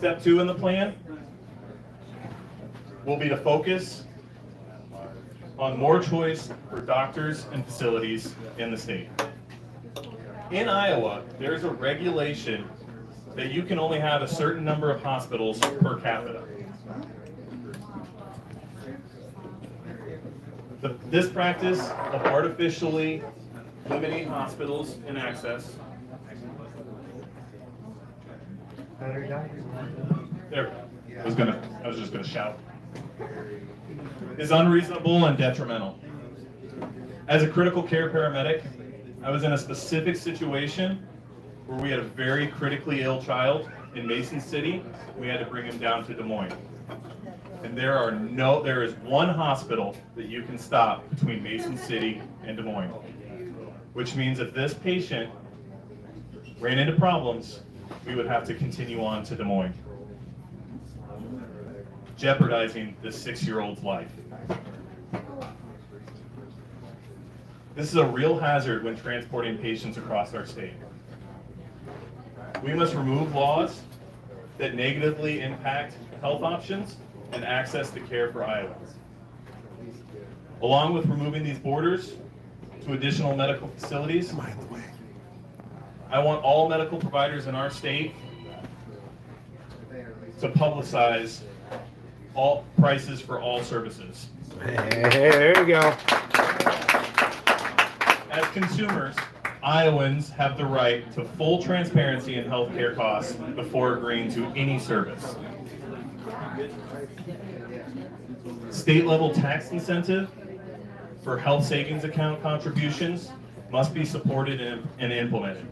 Step 2 in the plan will be to focus on more choice for doctors and facilities in the state. In Iowa, there's a regulation that you can only have a certain number of hospitals per capita. This practice of artificially limiting hospitals and access there, I was just gonna shout, is unreasonable and detrimental. As a critical care paramedic, I was in a specific situation where we had a very critically ill child in Mason City. We had to bring him down to Des Moines. And there is one hospital that you can stop between Mason City and Des Moines, which means if this patient ran into problems, we would have to continue on to Des Moines, jeopardizing this 6-year-old's life. This is a real hazard when transporting patients across our state. We must remove laws that negatively impact health options and access to care for Iowans. Along with removing these borders to additional medical facilities, I want all medical providers in our state to publicize all prices for all services. Hey, there you go. As consumers, Iowans have the right to full transparency in healthcare costs before agreeing to any service. State-level tax incentive for health savings account contributions must be supported and implemented.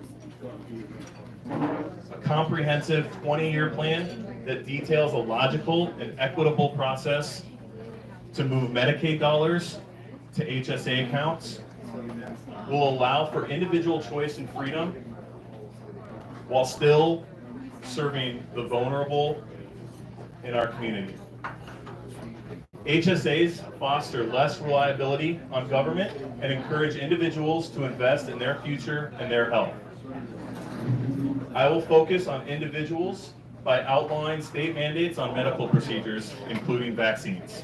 A comprehensive 20-year plan that details a logical and equitable process to move Medicaid dollars to HSA accounts will allow for individual choice and freedom while still serving the vulnerable in our community. HSAs foster less reliability on government and encourage individuals to invest in their future and their health. I will focus on individuals by outlining state mandates on medical procedures, including vaccines.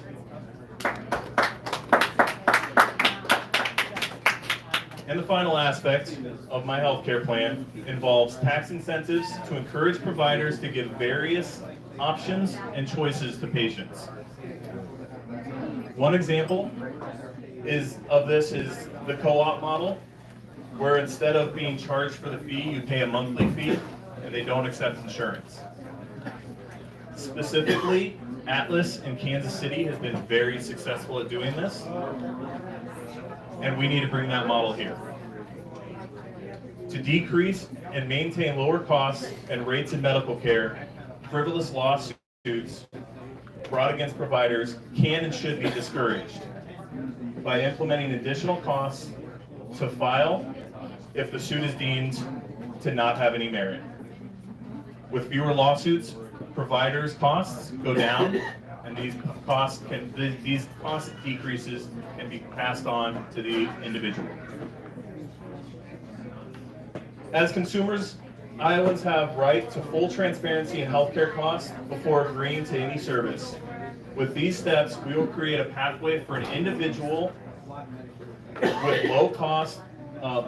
And the final aspect of my healthcare plan involves tax incentives to encourage providers to give various options and choices to patients. One example of this is the co-op model, where instead of being charged for the fee, you pay a monthly fee, and they don't accept insurance. Specifically, Atlas in Kansas City has been very successful at doing this, and we need to bring that model here. To decrease and maintain lower costs and rates in medical care, frivolous lawsuits brought against providers can and should be discouraged by implementing additional costs to file if the suit is deemed to not have any merit. With fewer lawsuits, providers' costs go down, and these cost decreases can be passed on to the individual. As consumers, Iowans have right to full transparency in healthcare costs before agreeing to any service. With these steps, we will create a pathway for an individual with low cost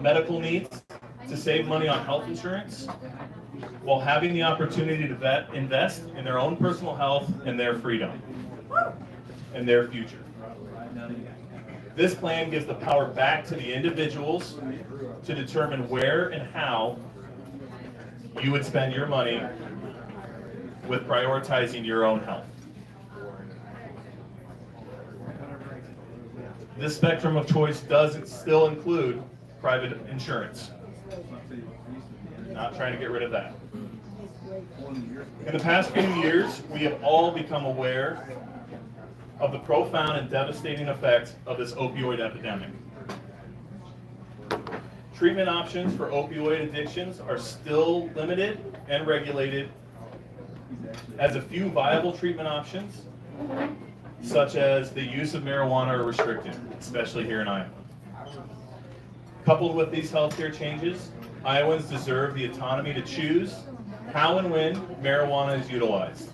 medical needs to save money on health insurance while having the opportunity to invest in their own personal health and their freedom and their future. This plan gives the power back to the individuals to determine where and how you would spend your money with prioritizing your own health. This spectrum of choice does still include private insurance. Not trying to get rid of that. In the past few years, we have all become aware of the profound and devastating effects of this opioid epidemic. Treatment options for opioid addictions are still limited and regulated, as a few viable treatment options, such as the use of marijuana, are restricted, especially here in Iowa. Coupled with these healthcare changes, Iowans deserve the autonomy to choose how and when marijuana is utilized.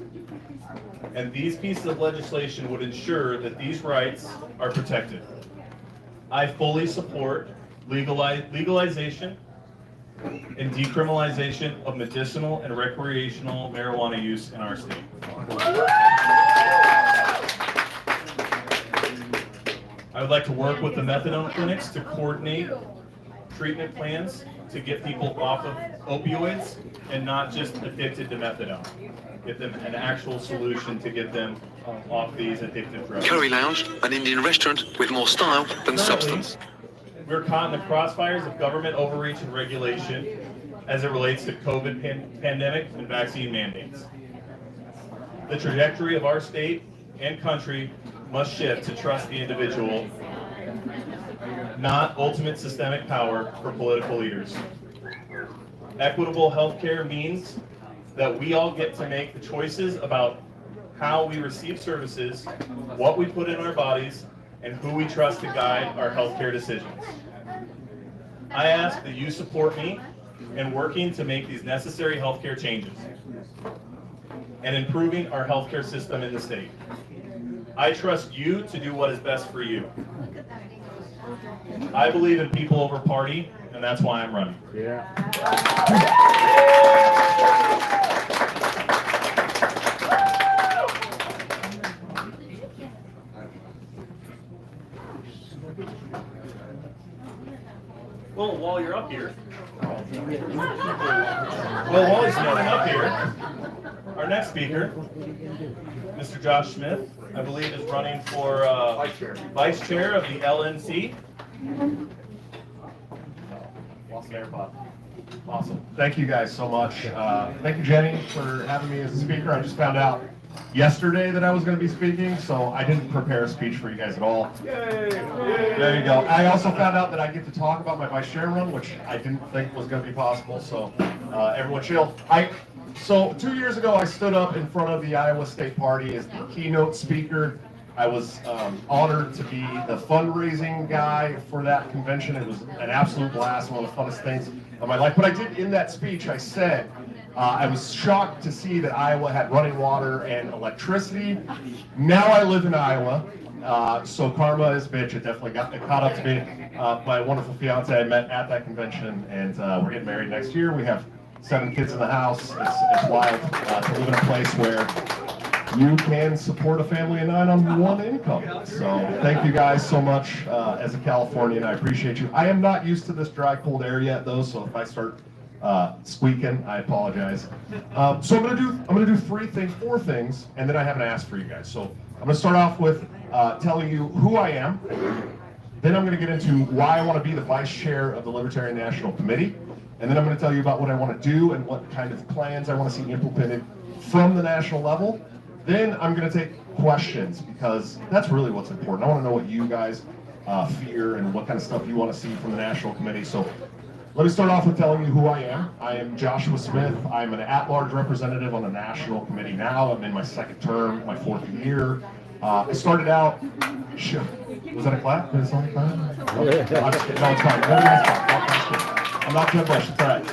And these pieces of legislation would ensure that these rights are protected. I fully support legalization and decriminalization of medicinal and recreational marijuana use in our state. I would like to work with the methadone clinics to coordinate treatment plans to get people off of opioids and not just addicted to methadone. Get them an actual solution to get them off these addictive drugs. Curry Lounge, an Indian restaurant with more style than substance. We're caught in the crossfires of government overreach and regulation as it relates to COVID pandemic and vaccine mandates. The trajectory of our state and country must shift to trust the individual, not ultimate systemic power for political leaders. Equitable healthcare means that we all get to make the choices about how we receive services, what we put in our bodies, and who we trust to guide our healthcare decisions. I ask that you support me in working to make these necessary healthcare changes and improving our healthcare system in the state. I trust you to do what is best for you. I believe in people over party, and that's why I'm running. Yeah. Well, while you're up here, while he's standing up here, our next speaker, Mr. Josh Smith, I believe is running for Vice Chair of the LNC. Awesome. Thank you guys so much. Thank you, Jenny, for having me as a speaker. I just found out yesterday that I was going to be speaking, so I didn't prepare a speech for you guys at all. Yay! There you go. I also found out that I get to talk about my vice chair run, which I didn't think was going to be possible, so everyone chill. So 2 years ago, I stood up in front of the Iowa State Party as the keynote speaker. I was honored to be the fundraising guy for that convention. It was an absolute blast, one of the funnest things of my life. But I did, in that speech, I said, I was shocked to see that Iowa had running water and electricity. Now I live in Iowa, so karma is a bitch. It definitely got caught up to me. My wonderful fiance I met at that convention, and we're getting married next year. We have 7 kids in the house. It's wild to live in a place where you can support a family of 9 on 1 income. So thank you guys so much. As a Californian, I appreciate you. I am not used to this dry, cold air yet, though, so if I start squeaking, I apologize. So I'm gonna do 4 things, and then I have an ask for you guys. So I'm gonna start off with telling you who I am. Then I'm gonna get into why I want to be the vice chair of the Libertarian National Committee, and then I'm gonna tell you about what I want to do and what kind of plans I want to see implemented from the national level. Then I'm going to take questions, because that's really what's important. I want to know what you guys fear and what kind of stuff you want to see from the National Committee. So let me start off with telling you who I am. I am Joshua Smith. I'm an at-large representative on the National Committee now. I'm in my 2nd term, my 4th year. I started out... Was that a clap? Did someone clap? No, it's fine. I'm not too much. It's all right.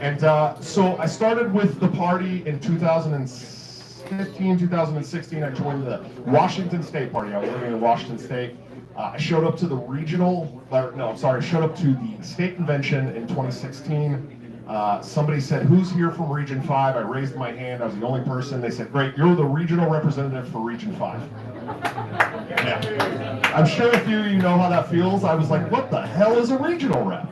And so I started with the party in 2015, 2016, I joined the Washington State Party. I was living in Washington State. I showed up to the showed up to the state convention in 2016. Somebody said, "Who's here from Region 5? I raised my hand. I was the only person. They said, "Great, you're the regional representative for Region 5. Yeah. I'm sure a few of you know how that feels. I was like, what the hell is a regional rep?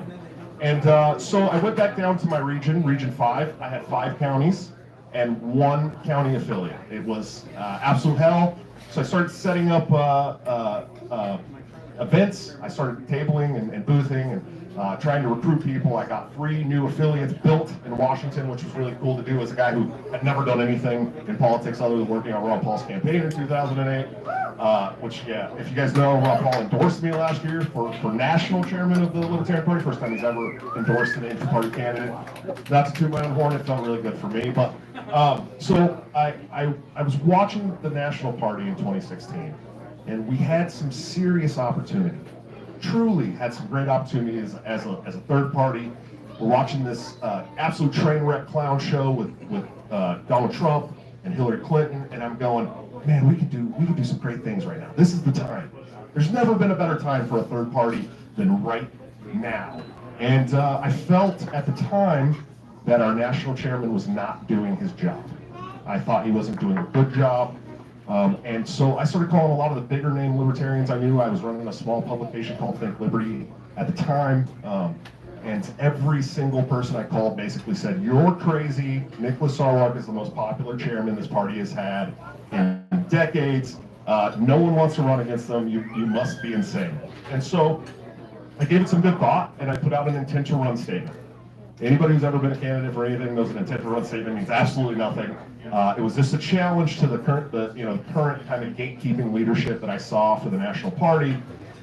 And so I went back down to my region, Region 5. I had 5 counties and 1 county affiliate. It was absolute hell. So I started setting up events. I started tabling and boothing and trying to recruit people. I got 3 new affiliates built in Washington, which was really cool to do as a guy who had never done anything in politics other than working on Ron Paul's campaign in 2008. Which, yeah, if you guys know, Ron Paul endorsed me last year for national chairman of the Libertarian Party. First time he's ever endorsed an inter-party candidate. Not to toot my own horn, it felt really good for me. But so I was watching the National Party in 2016, and we had some serious opportunity. Truly had some great opportunities as a third party we're watching this absolute train wreck clown show with Donald Trump and Hillary Clinton, and I'm going, man, we could do some great things right now. This is the time. There's never been a better time for a third party than right now. And I felt at the time that our national chairman was not doing his job. I thought he wasn't doing a good job. And so I started calling a lot of the bigger name libertarians I knew. I was running a small publication called Think Liberty at the time. And every single person I called basically said, you're crazy. Nicholas Sarwark is the most popular chairman this party has had in decades. No one wants to run against them. You must be insane. And so I gave it some good thought, and I put out an intent to run statement. Anybody who's ever been a candidate for anything knows an intent to run statement means absolutely nothing. It was just a challenge to the current kind of gatekeeping leadership that I saw for the national party.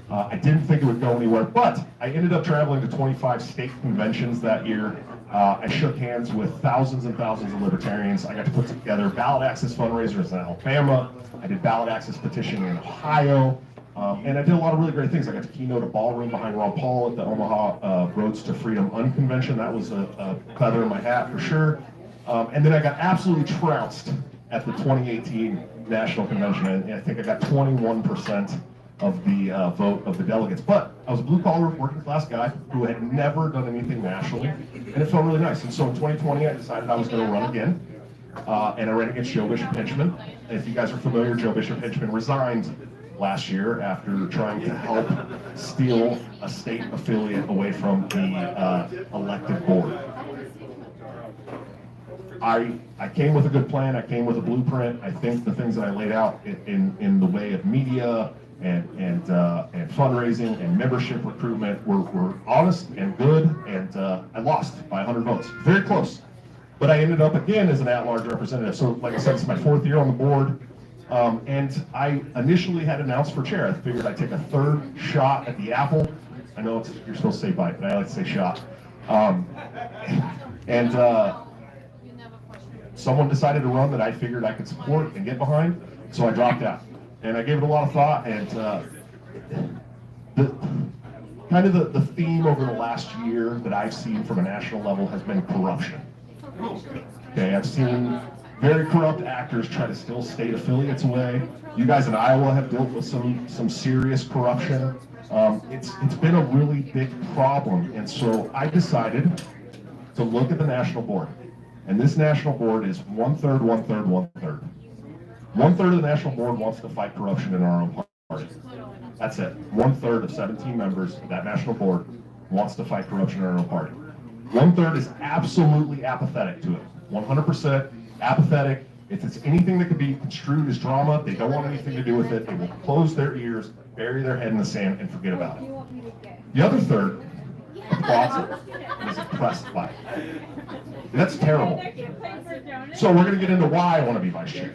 I didn't think it would go anywhere, but I ended up traveling to 25 state conventions that year. I shook hands with thousands and thousands of libertarians. I got to put together ballot access fundraisers in Alabama. I did ballot access petitioning in Ohio. And I did a lot of really great things. I got to keynote a ballroom behind Ron Paul at the Omaha Roads to Freedom Unconvention. That was a feather in my hat for sure. And then I got absolutely trounced at the 2018 National Convention. And I think I got 21% of the vote of the delegates. But I was a blue-collar, working-class guy who had never done anything nationally, and it felt really nice. And so in 2020, I decided I was going to run again, and I ran against Joe Bishop Henchman. If you guys are familiar, Joe Bishop Henchman resigned last year after trying to help steal a state affiliate away from the elected board. I came with a good plan. I came with a blueprint. I think the things that I laid out in the way of media and fundraising and membership recruitment were honest and good, and I lost by 100 votes. Very close. But I ended up again as an at-large representative. So like I said, it's my 4th year on the board. And I initially had announced for chair. I figured I'd take a third shot at the apple. I know you're supposed to say bite, but I like to say shot. Someone decided to run that I figured I could support and get behind, so I dropped out. And I gave it a lot of thought, and the theme over the last year that I've seen from a national level has been corruption. Okay, I've seen very corrupt actors try to steal state affiliates away. You guys in Iowa have dealt with some serious corruption. It's been a really big problem, and so I decided to look at the national board. And this national board is 1/3, 1/3, 1/3. 1/3 of the national board wants to fight corruption in our own party. That's it. 1/3 of 17 members of that national board wants to fight corruption in our own party. 1/3 is absolutely apathetic to it. 100% apathetic. If it's anything that could be construed as drama, they don't want anything to do with it. They will close their ears, bury their head in the sand, and forget about it. The other third applauds it and is impressed by it. That's terrible. So we're going to get into why I want to be vice chair.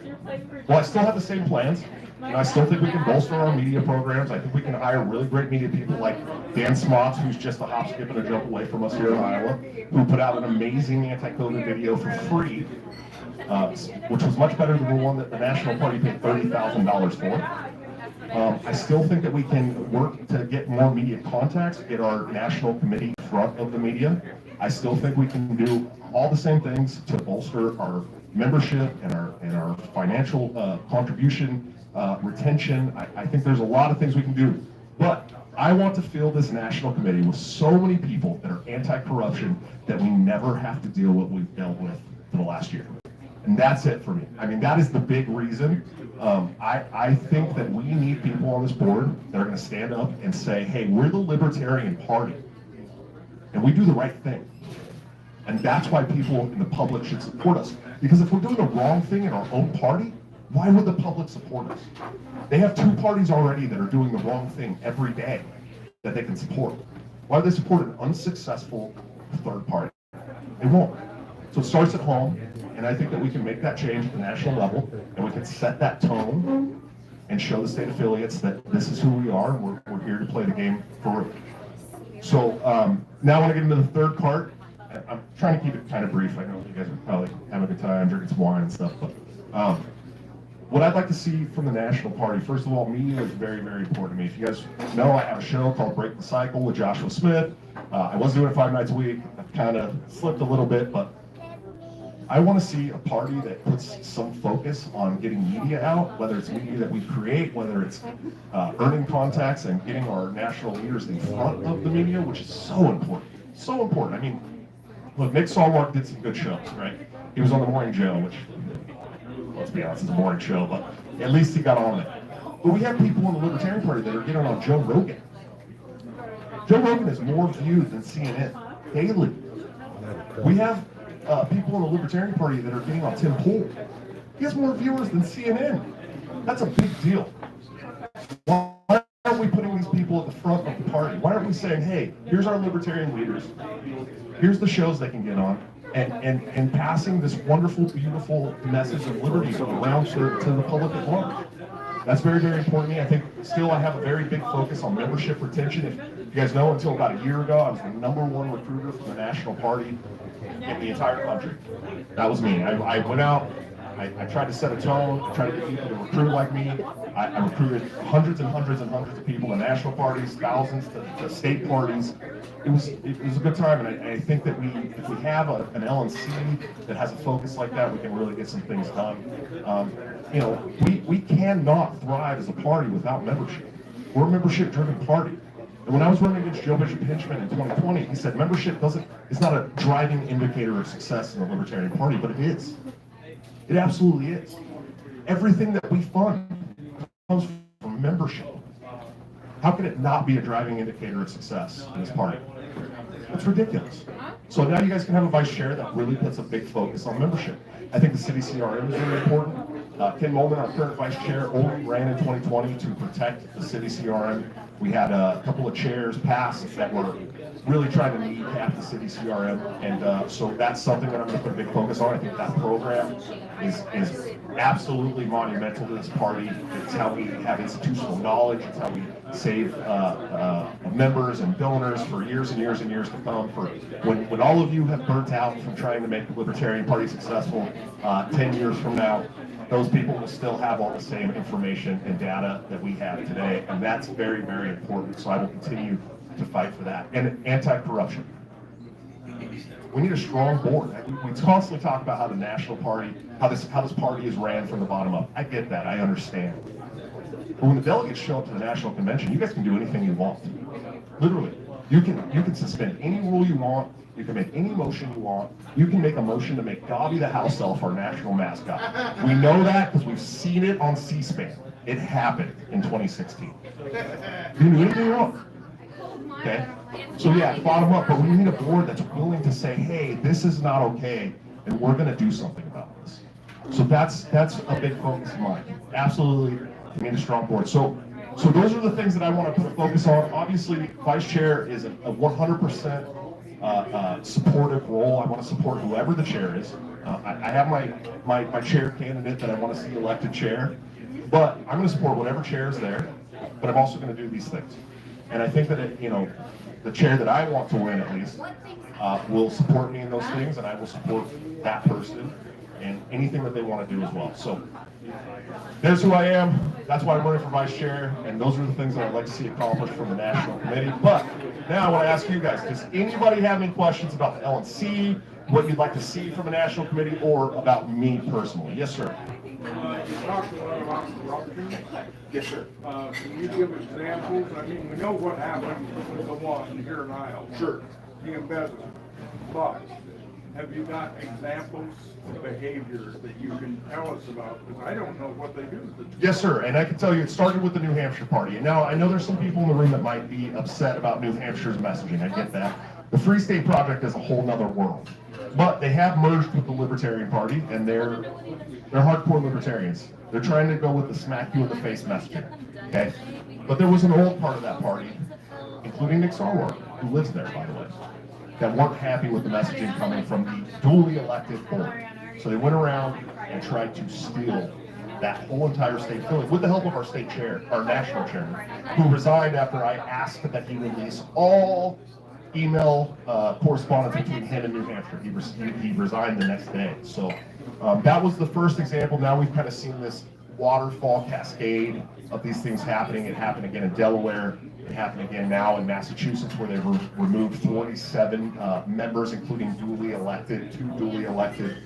Well, I still have the same plans. And I still think we can bolster our media programs. I think we can hire really great media people like Dan Smots, who's just a hop, skip, and a jump away from us here in Iowa, who put out an amazing anti-COVID video for free, which was much better than the one that the National Party paid $30,000 for. I still think that we can work to get more media contacts, get our national committee front of the media. I still think we can do all the same things to bolster our membership and our financial contribution, retention. I think there's a lot of things we can do. But I want to fill this national committee with so many people that are anti-corruption that we never have to deal with what we've dealt with for the last year. And that's it for me. I mean, that is the big reason. I think that we need people on this board that are going to stand up and say, hey, we're the Libertarian Party, and we do the right thing. And that's why people in the public should support us. Because if we're doing the wrong thing in our own party, why would the public support us? They have 2 parties already that are doing the wrong thing every day that they can support. Why would they support an unsuccessful third party? They won't. So it starts at home, and I think that we can make that change at the national level, and we can set that tone and show the state affiliates that this is who we are, and we're here to play the game for real. So now I want to get into the third part. I'm trying to keep it kind of brief. I know you guys are probably having a good time, drinking some wine and stuff, but what I'd like to see from the National Party, first of all, media is very, very important to me. If you guys know, I have a show called Break the Cycle with Joshua Smith. I was doing it 5 nights a week. I've kind of slipped a little bit, but I want to see a party that puts some focus on getting media out, whether it's media that we create, whether it's earning contacts and getting our national leaders in front of the media, which is so important. So important. I mean, look, Nick Solwark did some good shows, right? He was on the Morning Joe, which, let's be honest, it's a boring show, but at least he got on it. But we have people in the Libertarian Party that are getting on Joe Rogan. Joe Rogan is more viewed than CNN daily. We have people in the Libertarian Party that are getting on Tim Pool. He has more viewers than CNN. That's a big deal. Why aren't we putting these people at the front of the party? Why aren't we saying, hey, here's our Libertarian leaders, here's the shows they can get on, and passing this wonderful, beautiful message of liberty around to the public at large? That's very, very important to me. I think still I have a very big focus on membership retention. If you guys know, until about a year ago, I was the #1 recruiter for the National Party in the entire country. That was me. I went out, I tried to set a tone, I tried to get people to recruit like me. I recruited hundreds and hundreds and hundreds of people to national parties, thousands to state parties. It was a good time, and I think that if we have an LNC that has a focus like that, we can really get some things done. You know, we cannot thrive as a party without membership. We're a membership-driven party. And when I was running against Joe Bishop Hinchman in 2020, he said membership is not a driving indicator of success in the Libertarian Party, but it is. It absolutely is. Everything that we fund comes from membership. How can it not be a driving indicator of success in this party? It's ridiculous. So now you guys can have a vice chair that really puts a big focus on membership. I think the city CRM is really important. Ken Molman, our current vice chair, only ran in 2020 to protect the city CRM. We had a couple of chairs pass that were really trying to kneecap the city CRM, and so that's something that I'm going to put a big focus on. I think that program is absolutely monumental to this party. It's how we have institutional knowledge. It's how we save members and donors for years and years and years to come. For when all of you have burnt out from trying to make the Libertarian Party successful 10 years from now, those people will still have all the same information and data that we have today, and that's very, very important. So I will continue to fight for that. And anti-corruption. We need a strong board. We constantly talk about how the National Party, how this party is ran from the bottom up. I get that. I understand. But when the delegates show up to the National Convention, you guys can do anything you want. Literally. You can suspend any rule you want. You can make any motion you want. You can make a motion to make Gobby the house elf our national mascot. We know that because we've seen it on C-SPAN. It happened in 2016. You can do anything you want. Okay? So yeah, bottom up, but we need a board that's willing to say, hey, this is not okay, and we're going to do something about this. So that's a big focus of mine. Absolutely, we need a strong board. So those are the things that I want to put a focus on. Obviously, vice chair is a 100% supportive role. I want to support whoever the chair is. I have my chair candidate that I want to see elected chair, but I'm going to support whatever chair is there, but I'm also going to do these things. And I think that, the chair that I want to win at least will support me in those things, and I will support that person and anything that they want to do as well. So there's who I am. That's why I'm running for vice chair, and those are the things that I'd like to see accomplished from the National Committee. But now I want to ask you guys, does anybody have any questions about the LNC, what you'd like to see from a National Committee, or about me personally? Yes, sir. You talked a lot about corruption. Yes, sir. Can you give examples? I mean, we know what happened with the one here in Iowa. Sure. The embezzlement. But have you got examples of behaviors that you can tell us about? Because I don't know what they do. Yes, sir. And I can tell you it started with the New Hampshire party. And now I know there's some people in the room that might be upset about New Hampshire's messaging. I get that. The Free State Project is a whole nother world. But they have merged with the Libertarian Party, and they're hardcore libertarians. They're trying to go with the smack you in the face messaging. Okay? But there was an old part of that party, including Nick Sarwark, who lives there, by the way, that weren't happy with the messaging coming from the duly elected board. So they went around and tried to steal that whole entire state Philly with the help of our state chair, our national chairman, who resigned after I asked that he release all email correspondence between him and New Hampshire. He resigned the next day. So that was the first example. Now we've kind of seen this waterfall cascade of these things happening. It happened again in Delaware. It happened again now in Massachusetts, where they've removed 47 members, including two duly elected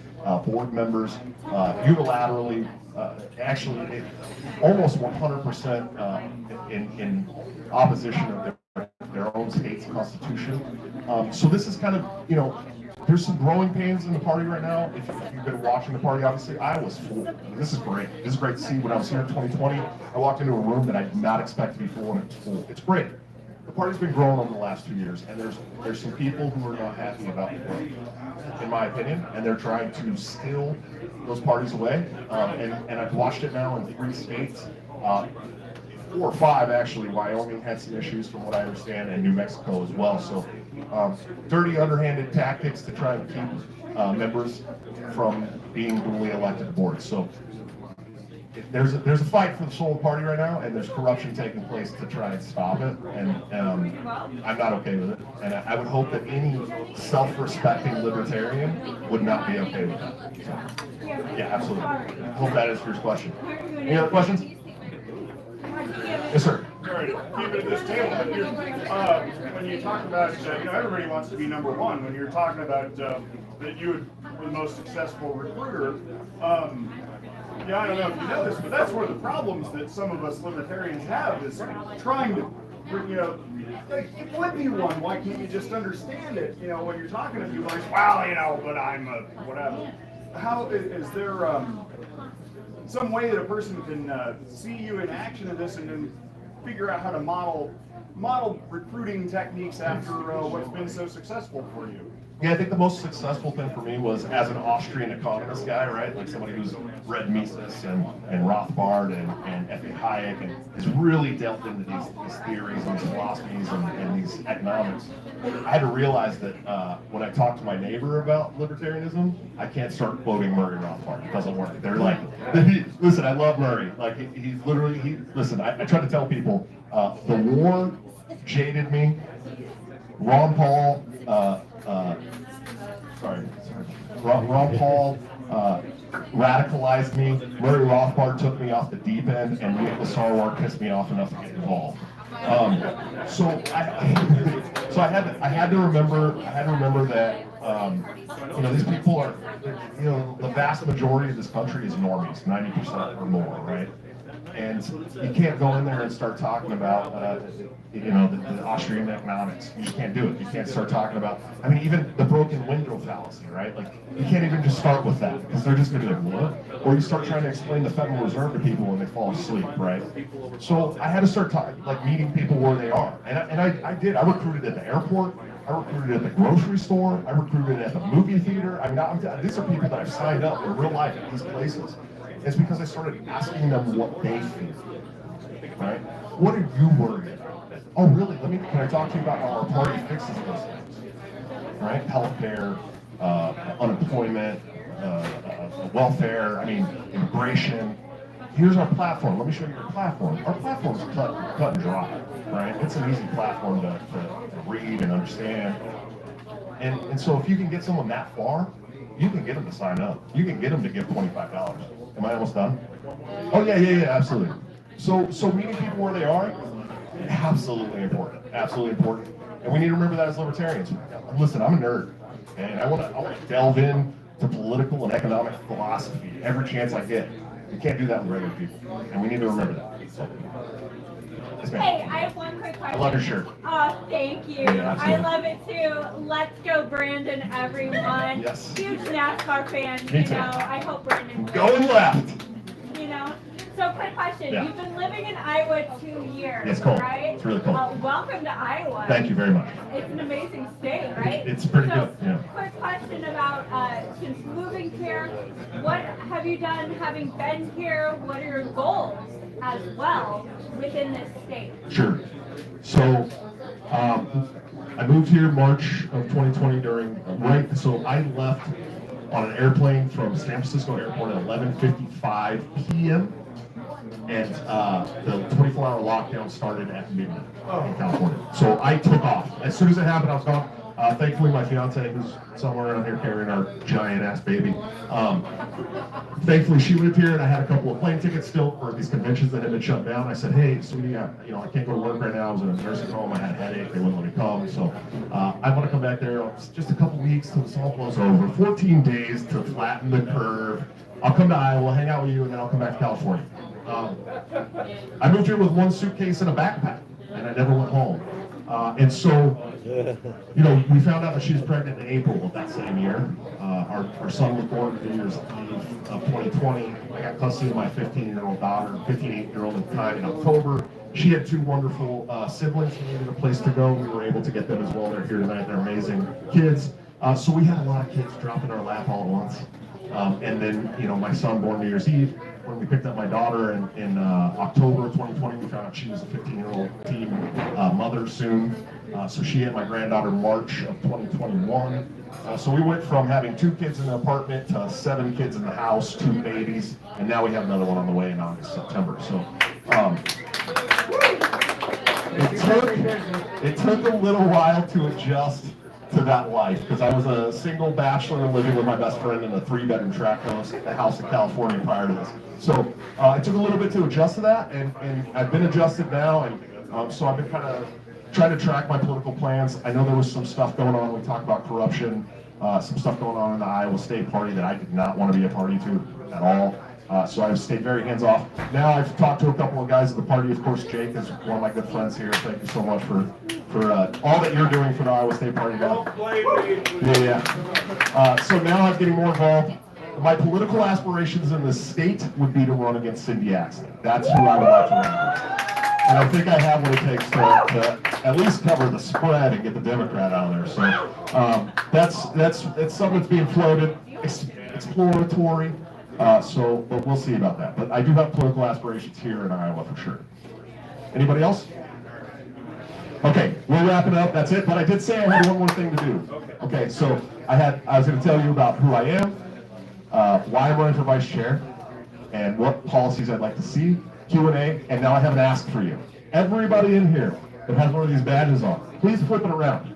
board members, unilaterally. Actually, almost 100% in opposition of their own state's constitution. So this is kind of, there's some growing pains in the party right now. If you've been watching the party, obviously, I was full. This is great. This is great to see. When I was here in 2020, I walked into a room that I did not expect to be full, and it's full. It's great. The party's been growing over the last 2 years, and there's some people who are not happy about the growth, in my opinion, and they're trying to steal those parties away. And I've watched it now in 3 states. 4 or 5 actually. Wyoming had some issues from what I understand, and New Mexico as well. So dirty, underhanded tactics to try and keep members from being duly elected boards. So there's a fight for the soul of the party right now, and there's corruption taking place to try and stop it, and I'm not okay with it. And I would hope that any self-respecting libertarian would not be okay with that. So, yeah, absolutely. I hope that answers your question. Any other questions? Yes, sir. Sorry, keep it at this table. When you talk about, everybody wants to be number one. When you're talking about that you were the most successful recruiter, I don't know if you know this, but that's one of the problems that some of us libertarians have is trying to, like, it would be one. Why can't you just understand it? When you're talking to people, like, well, but I'm a whatever. How is there some way that a person can see you in action in this and then figure out how to model recruiting techniques after what's been so successful for you? Yeah, I think the most successful thing for me was as an Austrian economist guy, right? Like somebody who's read Mises and Rothbard and F.A. Hayek and has really delved into these theories and these philosophies and these economics. I had to realize that when I talk to my neighbor about libertarianism, I can't start quoting Murray Rothbard. It doesn't work. They're like, listen, I love Murray. Like he's literally, listen, I try to tell people, the war jaded me. Ron Paul, Ron Paul radicalized me. Murray Rothbard took me off the deep end, and Nicholas Sarwar pissed me off enough to get involved. So I had to remember that these people are, the vast majority of this country is normies, 90% or more, right? And you can't go in there and start talking about, the Austrian economics. You just can't do it. You can't start talking about, even the broken window fallacy, right? Like, you can't even just start with that, because they're just going to be like, what? Or you start trying to explain the Federal Reserve to people when they fall asleep, right? So I had to start meeting people where they are. And I did. I recruited at the airport. I recruited at the grocery store. I recruited at the movie theater. These are people that I've signed up in real life at these places. It's because I started asking them what they feel, right? What are you worried about? Oh, really? Can I talk to you about how our party fixes those things, right? Healthcare, unemployment, welfare, immigration. Here's our platform. Let me show you our platform. Our platform's cut and dry, right? It's an easy platform to read and understand. And so if you can get someone that far, you can get them to sign up. You can get them to give $25. Am I almost done? Oh, yeah, absolutely. So meeting people where they are, absolutely important. Absolutely important. And we need to remember that as libertarians. Listen, I'm a nerd, and I want to delve in to political and economic philosophy every chance I get. You can't do that with regular people, and we need to remember that. So, yes, ma'am. Hey, I have one quick question. I love your shirt. Oh, thank you. Yeah, I love it too. Let's go, Brandon, everyone. Yes. Huge NASCAR fan. Me too. I hope Brandon. Going left. So, quick question. Yeah. You've been living in Iowa 2 years, It's cool. right? It's really cool. Welcome to Iowa. Thank you very much. It's an amazing state, right? It's pretty good. Yeah. Quick question about since moving here, what have you done having been here? What are your goals as well within this state? Sure. So, I moved here March of 2020 so I left on an airplane from San Francisco Airport at 11:55 p.m. And the 24-hour lockdown started at midnight in California. So I took off. As soon as it happened, I was gone. Thankfully, my fiance, who's somewhere around here carrying our giant ass baby, thankfully she lived here, and I had a couple of plane tickets still for these conventions that had been shut down. I said, hey, sweetie, I can't go to work right now. I was in a nursing home. I had a headache. They wouldn't let me come. So I want to come back there. It's just a couple weeks till this all blows over. 14 days to flatten the curve. I'll come to Iowa, hang out with you, and then I'll come back to California. I moved here with one suitcase and a backpack, and I never went home. And so, we found out that she was pregnant in April of that same year. Our son was born New Year's Eve of 2020. I got custody of my 15-year-old daughter, 15-year-old at the time, in October. She had two wonderful siblings who needed a place to go. We were able to get them as well. They're here tonight. They're amazing kids. So we had a lot of kids drop in our lap all at once. And then, my son born New Year's Eve. When we picked up my daughter in October of 2020, we found out she was a 15-year-old teen mother soon. So she had my granddaughter March of 2021. So we went from having 2 kids in the apartment to 7 kids in the house, 2 babies, and now we have another one on the way in August, September. So it took a little while to adjust to that life, because I was a single bachelor living with my best friend in a 3-bedroom tract house in California prior to this. So it took a little bit to adjust to that, and I've been adjusted now, and so I've been kind of trying to track my political plans. I know there was some stuff going on. We talked about corruption, some stuff going on in the Iowa State Party that I did not want to be a party to at all. So I've stayed very hands-off. Now I've talked to a couple of guys at the party. Of course, Jake is one of my good friends here. Thank you so much for all that you're doing for the Iowa State Party. Yeah. So now I'm getting more involved. My political aspirations in the state would be to run against Cindy Axton. That's who I would like to run. And I think I have what it takes to at least cover the spread and get the Democrat out of there. So that's something that's being floated, exploratory. But we'll see about that. But I do have political aspirations here in Iowa for sure. Anybody else? Okay, we're wrapping up. That's it. But I did say I had one more thing to do. Okay, so I was going to tell you about who I am, why I'm running for vice chair, and what policies I'd like to see, Q&A, and now I have an ask for you. Everybody in here that has one of these badges on, please flip it around.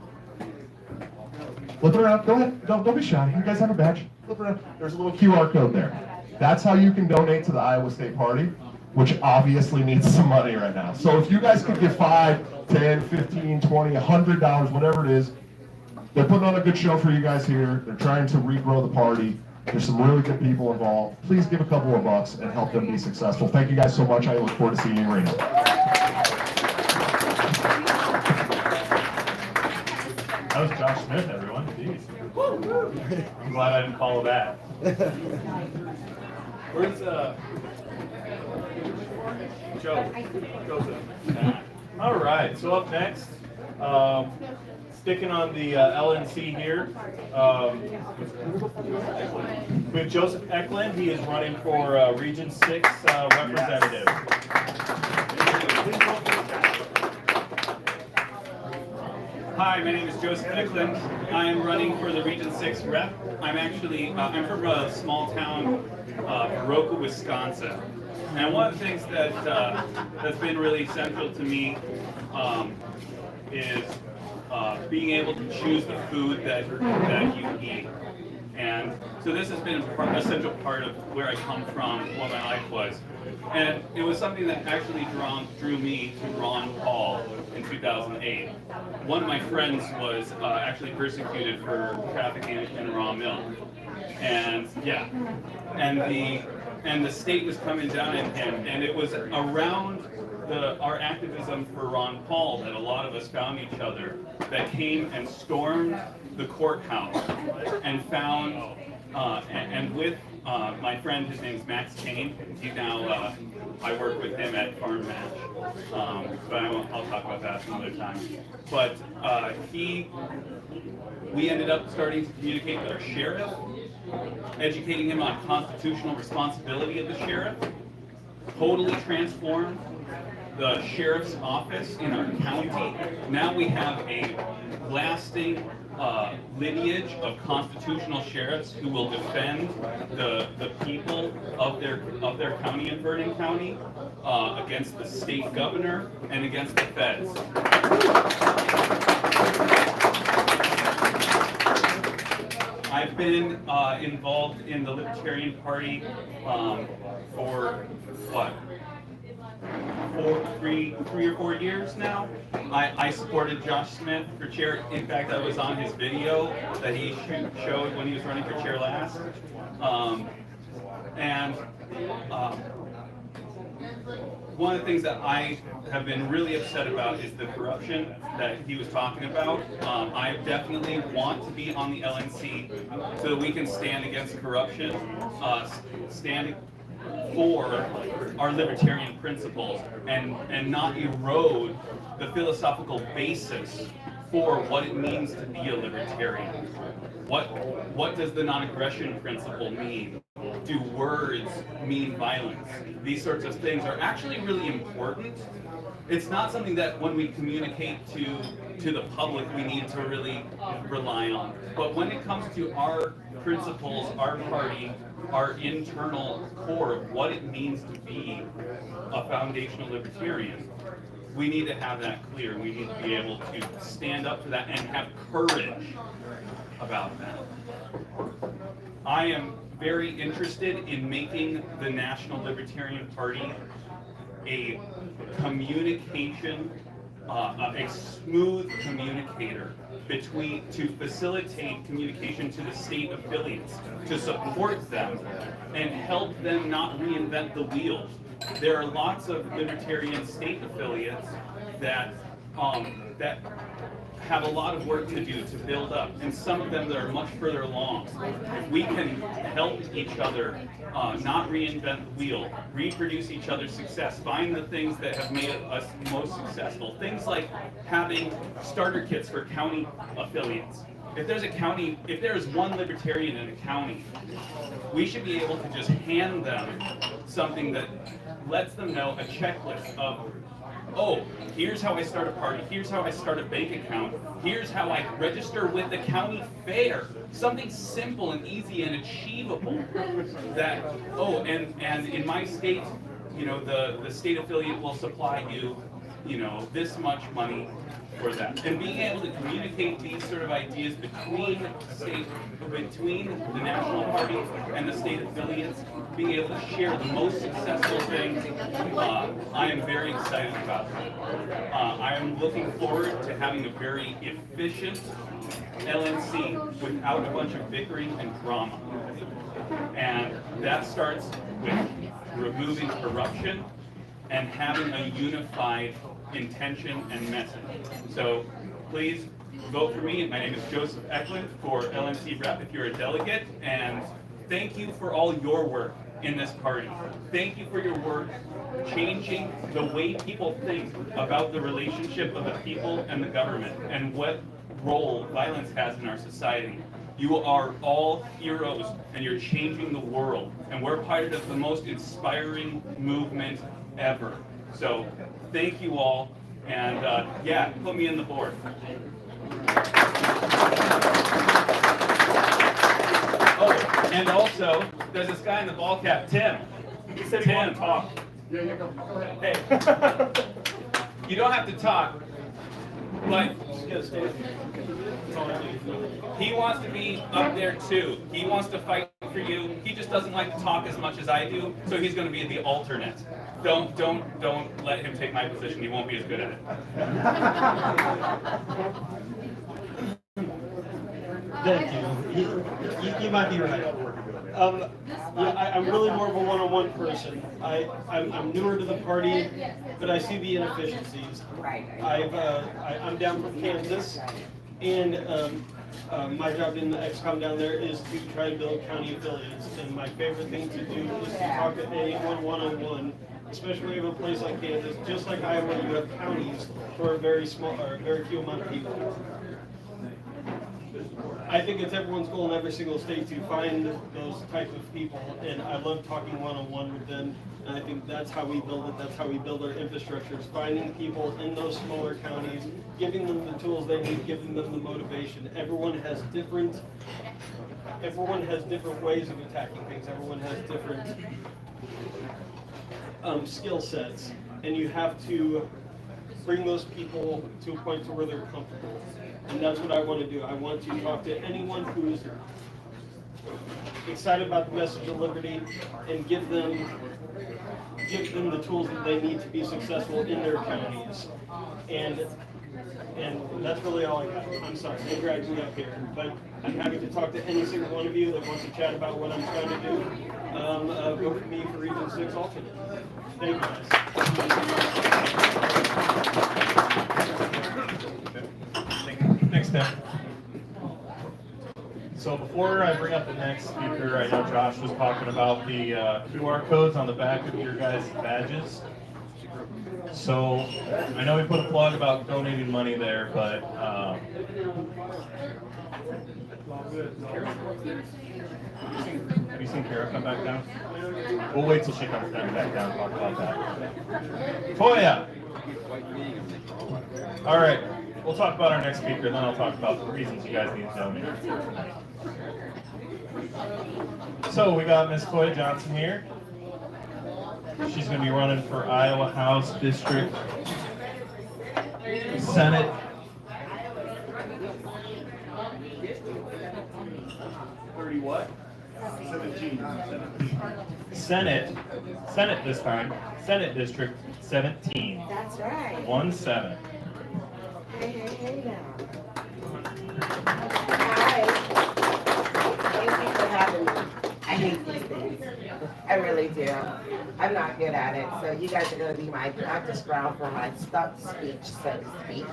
Flip it around. Go ahead. Don't be shy. You guys have a badge. Flip it around. There's a little QR code there. That's how you can donate to the Iowa State Party, which obviously needs some money right now. So if you guys could give $5, $10, $15, $20, $100, whatever it is, they're putting on a good show for you guys here. They're trying to regrow the party. There's some really good people involved. Please give a couple of bucks and help them be successful. Thank you guys so much. I look forward to seeing you in Reno. That was Josh Smith, everyone. Jeez. I'm glad I didn't follow that. Where's Joseph? All right. So up next, sticking on the LNC here, we have Joseph Eklund. He is running for Region 6 representative. Hi, my name is Joseph Eklund. I am running for the Region 6 rep. I'm from a small town, Viroqua, Wisconsin. And one of the things that's been really central to me is being able to choose the food that you eat. And so this has been an essential part of where I come from, what my life was. And it was something that actually drew me to Ron Paul in 2008. One of my friends was actually persecuted for trafficking in raw milk. And the state was coming down at him, and it was around our activism for Ron Paul that a lot of us found each other, that came and stormed the courthouse and found, and with my friend, his name is Max Kane. He's now, I work with him at Farm Match, but I'll talk about that some other time. But we ended up starting to communicate with our sheriff, educating him on constitutional responsibility of the sheriff, totally transformed the sheriff's office in our county. Now we have a lasting lineage of constitutional sheriffs who will defend the people of their county in Vernon County against the state governor and against the feds. I've been involved in the Libertarian Party for what? 3 or 4 years now. I supported Josh Smith for chair. In fact, I was on his video that he showed when he was running for chair last. One of the things that I have been really upset about is the corruption that he was talking about. I definitely want to be on the LNC so that we can stand against corruption, stand for our libertarian principles, and not erode the philosophical basis for what it means to be a libertarian. What does the non-aggression principle mean? Do words mean violence? These sorts of things are actually really important. It's not something that when we communicate to the public we need to really rely on. But when it comes to our principles, our party, our internal core of what it means to be a foundational libertarian, we need to have that clear. We need to be able to stand up for that and have courage about that. I am very interested in making the National Libertarian Party a communication, a smooth communicator to facilitate communication to the state affiliates, to support them and help them not reinvent the wheel. There are lots of libertarian state affiliates that have a lot of work to do to build up, and some of them that are much further along. If we can help each other not reinvent the wheel, reproduce each other's success, find the things that have made us most successful. Things like having starter kits for county affiliates. If there's one libertarian in a county, we should be able to just hand them something that lets them know a checklist of, oh, here's how I start a party, here's how I start a bank account, here's how I register with the county fair. Something simple and easy and achievable that, oh, and in my state, the state affiliate will supply you, this much money for that. And being able to communicate these sort of ideas between the national party and the state affiliates, being able to share the most successful things, I am very excited about that. I am looking forward to having a very efficient LNC without a bunch of bickering and drama. And that starts with removing corruption and having a unified intention and message. So please vote for me. My name is Joseph Eklund for LNC Rep if you're a delegate, and thank you for all your work in this party. Thank you for your work changing the way people think about the relationship of the people and the government and what role violence has in our society. You are all heroes and you're changing the world, and we're part of the most inspiring movement ever. So thank you all, and yeah, put me in the board. Oh, and also, there's this guy in the ball cap, Tim. He said he wanted to talk. Yeah, you go ahead. Hey, you don't have to talk, but he wants to be up there too. He wants to fight for you. He just doesn't like to talk as much as I do, so he's going to be the alternate. Don't let him take my position. He won't be as good at it. Thank you. You might be right. I'm really more of a one-on-one person. I'm newer to the party, but I see the inefficiencies. I'm down from Kansas, and my job in the XCOM down there is to try to build county affiliates. And my favorite thing to do is to talk to anyone one-on-one, especially in a place like Kansas. Just like Iowa, you have counties who are very small, or very few amount of people. I think it's everyone's goal in every single state to find those types of people, and I love talking one-on-one with them, and I think that's how we build it, that's how we build our infrastructures, finding people in those smaller counties, giving them the tools they need, giving them the motivation. Everyone has different ways of attacking things, everyone has different skill sets, and you have to bring those people to a point to where they're comfortable. And that's what I want to do. I want to talk to anyone who's excited about the message of liberty and give them the tools that they need to be successful in their counties. And that's really all I got. I'm sorry, they dragged me up here, but I'm happy to talk to any single one of you that wants to chat about what I'm trying to do. Vote for me for Region 6 alternate. Thank you, guys. Thanks, Tim. So before I bring up the next speaker, I know Josh was talking about the QR codes on the back of your guys' badges. So I know we put a plug about donating money there, but have you seen Kara come back down? We'll wait till she comes back down and talk about that. Toyah! All right, we'll talk about our next speaker, then I'll talk about the reasons you guys need to donate tonight. So we got Miss Toyah Johnson here. She's going to be running for Iowa House District Senate. What? 17. Senate this time. Senate District 17. That's right. 1-7. Hey now. Hi. Thank you for having me. I hate these things. I really do. I'm not good at it, so you guys are going to be my practice ground for my stuck speech, so to speak.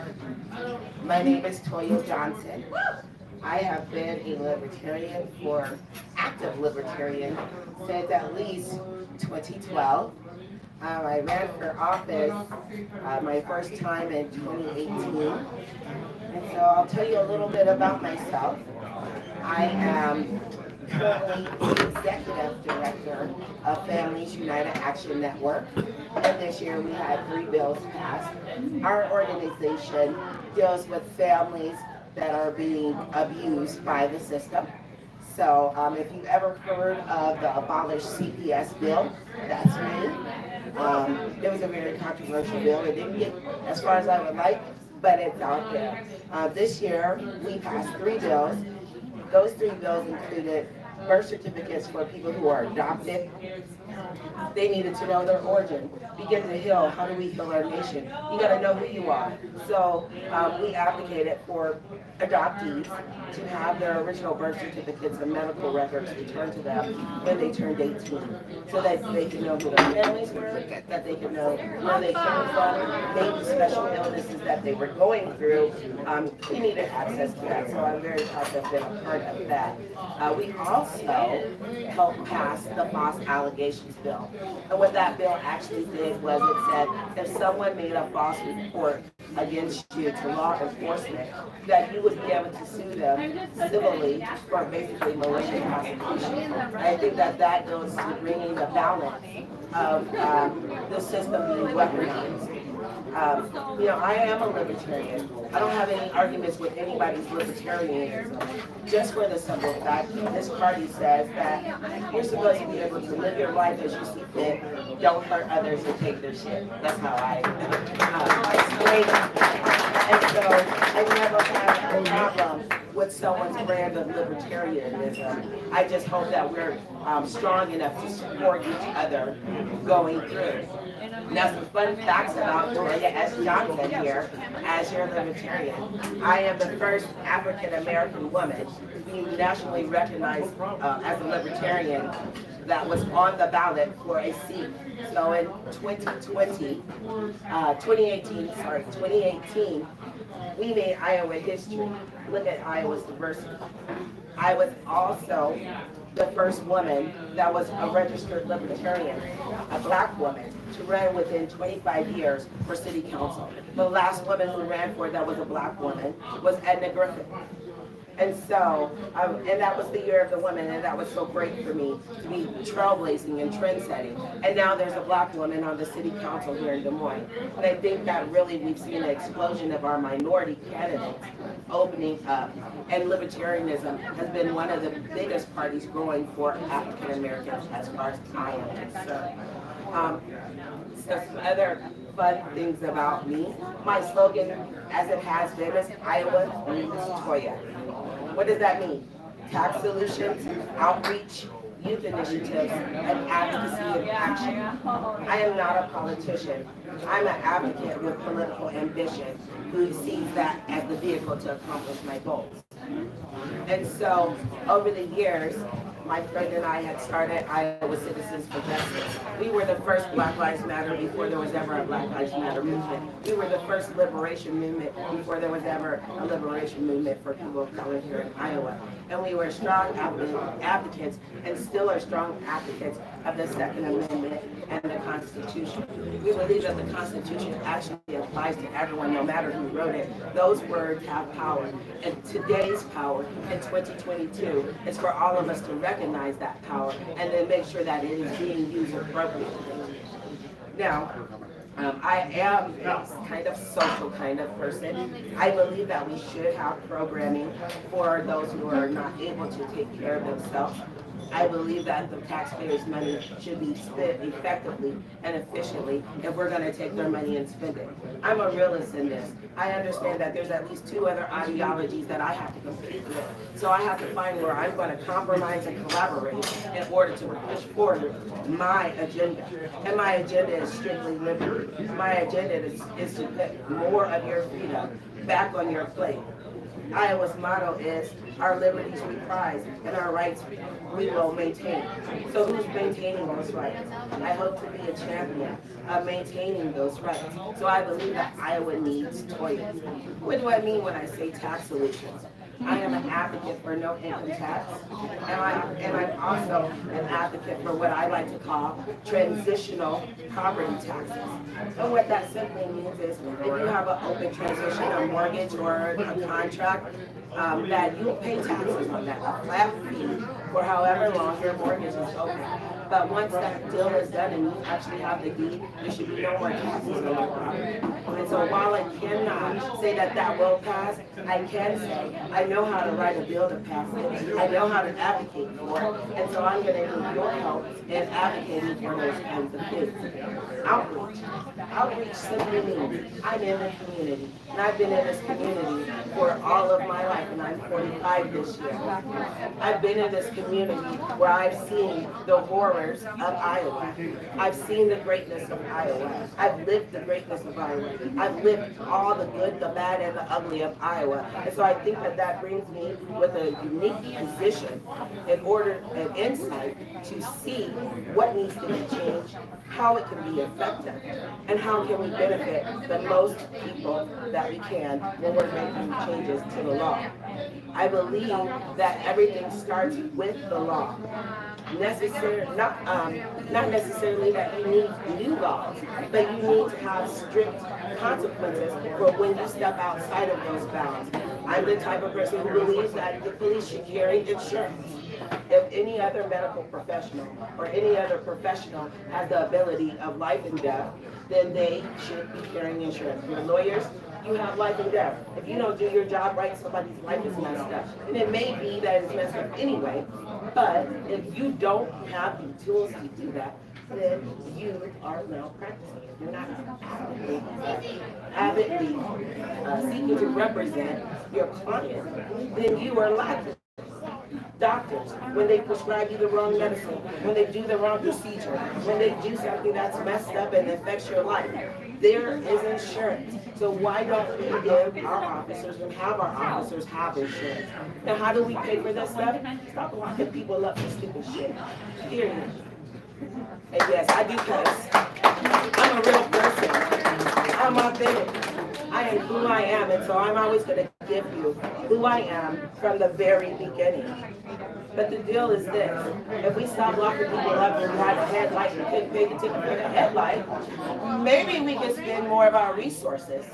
My name is Toyah Johnson. I have been a libertarian active libertarian, since at least 2012. I ran for office my first time in 2018. And so I'll tell you a little bit about myself. I am currently the Executive Director of Families United Action Network. And this year we had 3 bills passed. Our organization deals with families that are being abused by the system. So if you've ever heard of the Abolish CPS bill, that's me. It was a very controversial bill. It didn't get as far as I would like, but it's out there. This year, we passed 3 bills. Those 3 bills included birth certificates for people who are adopted. They needed to know their origin. Begin to heal. How do we heal our nation? You got to know who you are. So we advocated for adoptees to have their original birth certificates and medical records returned to them when they turned 18, so that they can know who their families were, that they can know where they came from, maybe special illnesses that they were going through. We needed access to that, so I'm very proud to have been a part of that. We also helped pass the false allegations bill. And what that bill actually did was it said if someone made a false report against you to law enforcement, that you would be able to sue them civilly for basically malicious prosecution. I think that goes to bringing the balance of the system being weaponized. I am a libertarian. I don't have any arguments with anybody's libertarianism. Just for the simple fact that this party says that you're supposed to be able to live your life as you see fit, don't hurt others and take their shit. That's how I explain it. And so I never have a problem with someone's brand of libertarianism. I just hope that we're strong enough to support each other going through. Now, some fun facts about Toyah S. Johnson here as your libertarian. I am the first African-American woman to be nationally recognized as a libertarian that was on the ballot for a seat. So in 2018, we made Iowa history. Look at Iowa's diversity. I was also the first woman that was a registered libertarian, a black woman, to run within 25 years for city council. The last woman who ran for it that was a black woman was Edna Griffin. And so, and that was the year of the woman, and that was so great for me to be trailblazing and trend-setting. And now there's a black woman on the city council here in Des Moines. And I think that really we've seen an explosion of our minority candidates opening up. And libertarianism has been one of the biggest parties growing for African Americans as far as I am concerned. So some other fun things about me. My slogan, as it has been, is Iowa means Toyah. What does that mean? tax solutions, outreach, youth initiatives, and advocacy in action. I am not a politician. I'm an advocate with political ambition who sees that as the vehicle to accomplish my goals. And so, over the years, my friend and I had started Iowa Citizens for Justice. We were the first Black Lives Matter before there was ever a Black Lives Matter movement. We were the first liberation movement before there was ever a liberation movement for people of color here in Iowa. And we were strong advocates and still are strong advocates of the Second Amendment and the Constitution. We believe that the Constitution actually applies to everyone, no matter who wrote it. Those words have power. And today's power in 2022 is for all of us to recognize that power and then make sure that it is being used appropriately. Now, I am a kind of social kind of person. I believe that we should have programming for those who are not able to take care of themselves. I believe that the taxpayers' money should be spent effectively and efficiently if we're going to take their money and spend it. I'm a realist in this. I understand that there's at least two other ideologies that I have to compete with. So I have to find where I'm going to compromise and collaborate in order to push forward my agenda. And my agenda is strictly liberty. My agenda is to put more of your freedom back on your plate. Iowa's motto is, our liberties we prize and our rights we will maintain. So who's maintaining those rights? I hope to be a champion of maintaining those rights. So I believe that Iowa needs Toyah. What do I mean when I say tax solutions? I am an advocate for no income tax, and I'm also an advocate for what I like to call transitional property taxes. And what that simply means is if you have an open transition, a mortgage or a contract, that you pay taxes on that, a flat fee for however long your mortgage is open. But once that deal is done and you actually have the deed, there should be no more taxes on your property. And so while I cannot say that that will pass, I can say I know how to write a bill to pass it. I know how to advocate for it. And so I'm going to need your help in advocating for those kinds of things. Outreach. Outreach simply means I'm in the community. And I've been in this community for all of my life, and I'm 45 this year. I've been in this community where I've seen the horrors of Iowa. I've seen the greatness of Iowa. I've lived the greatness of Iowa. I've lived all the good, the bad, and the ugly of Iowa. And so I think that that brings me with a unique position in order and insight to see what needs to be changed, how it can be effective, and how can we benefit the most people that we can when we're making changes to the law. I believe that everything starts with the law. Not necessarily that you need new laws, but you need to have strict consequences for when you step outside of those bounds. I'm the type of person who believes that the police should carry insurance. If any other medical professional or any other professional has the ability of life and death, then they should be carrying insurance. Your lawyers, you have life and death. If you don't do your job right, somebody's life is messed up. And it may be that it's messed up anyway, but if you don't have the tools to do that, then you are malpracticing. If you're not avidly seeking to represent your client, then you are lacking. Doctors, when they prescribe you the wrong medicine, when they do the wrong procedure, when they do something that's messed up and affects your life, there is insurance. So why don't we give our officers and have our officers have insurance? Now, how do we pay for this stuff? Stop locking people up for stupid shit. Period. And yes, I do cuss. I'm a real person. I'm authentic. I am who I am, and so I'm always going to give you who I am from the very beginning. But the deal is this: if we stop locking people up and had a headlight and couldn't pay the ticket for the headlight, maybe we can spend more of our resources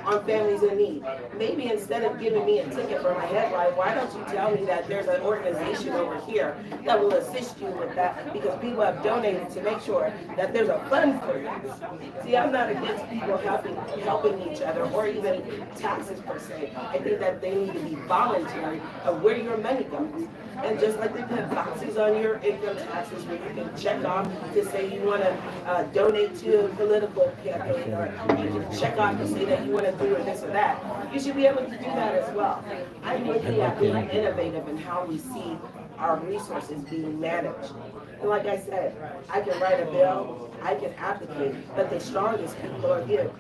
on families in need. Maybe instead of giving me a ticket for my headlight, why don't you tell me that there's an organization over here that will assist you with that, because people have donated to make sure that there's a fund for this. See, I'm not against people helping each other or even taxes per se. I think that they need to be voluntary of where your money goes. And just like they put boxes on your income taxes where you can check off to say you want to donate to a political campaign, or you can check off to say that you want to do or this or that, you should be able to do that as well. I'm looking at being innovative in how we see our resources being managed. And like I said, I can write a bill, I can advocate, but the strongest people are you.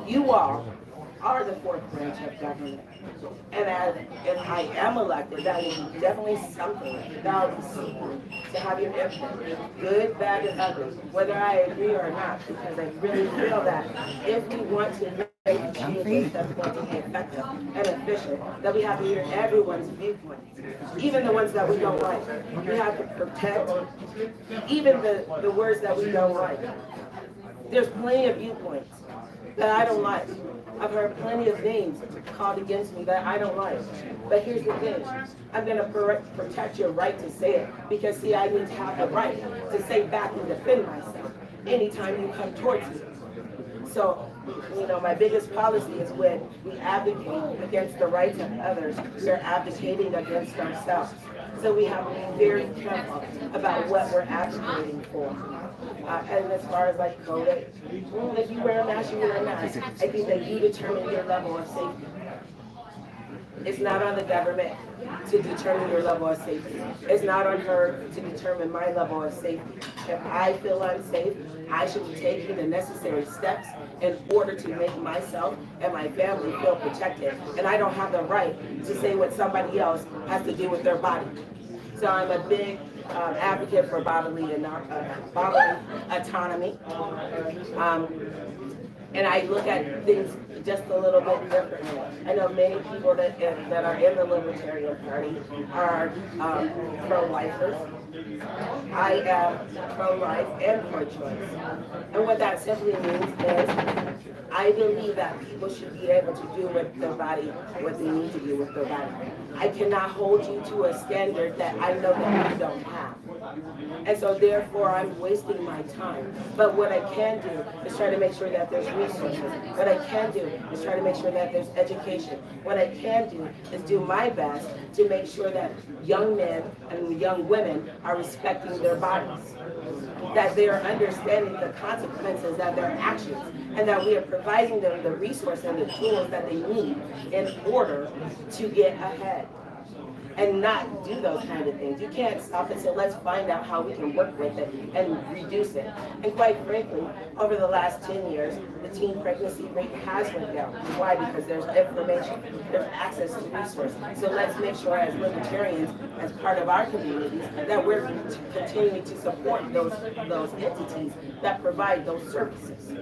You all are the fourth branch of government. And if I am elected, that will be definitely something that I'll be seeking to have your input, good, bad, and ugly, whether I agree or not, because I really feel that if we want to make changes that's going to be effective and efficient, that we have to hear everyone's viewpoints, even the ones that we don't like. We have to protect even the words that we don't like. There's plenty of viewpoints that I don't like. I've heard plenty of names called against me that I don't like. But here's the thing, I'm gonna protect your right to say it, because see, I need to have the right to say back and defend myself anytime you come towards me. So, you know, my biggest policy is when we advocate against the rights of others, we're advocating against ourselves. So we have to be very careful about what we're advocating for. And as far as like COVID, if you wear a mask, you wear a mask. I think that you determine your level of safety. It's not on the government to determine your level of safety. It's not on her to determine my level of safety. If I feel unsafe, I should be taking the necessary steps in order to make myself and my family feel protected. And I don't have the right to say what somebody else has to do with their body. So I'm a big advocate for bodily autonomy. And I look at things just a little bit differently. I know many people that are in the Libertarian Party are pro-lifers. I am pro-life and pro-choice. And what that simply means is I believe that people should be able to do with their body what they need to do with their body. I cannot hold you to a standard that I know that you don't have. And so therefore I'm wasting my time. But what I can do is try to make sure that there's resources. What I can do is try to make sure that there's education. What I can do is do my best to make sure that young men and young women are respecting their bodies, that they are understanding the consequences of their actions, and that we are providing them the resources and the tools that they need in order to get ahead and not do those kind of things. You can't stop and say, let's find out how we can work with it and reduce it. And quite frankly, over the last 10 years, the teen pregnancy rate has went down. Why? Because there's information, there's access to resources. So let's make sure as libertarians, as part of our communities, that we're continuing to support those entities that provide those services.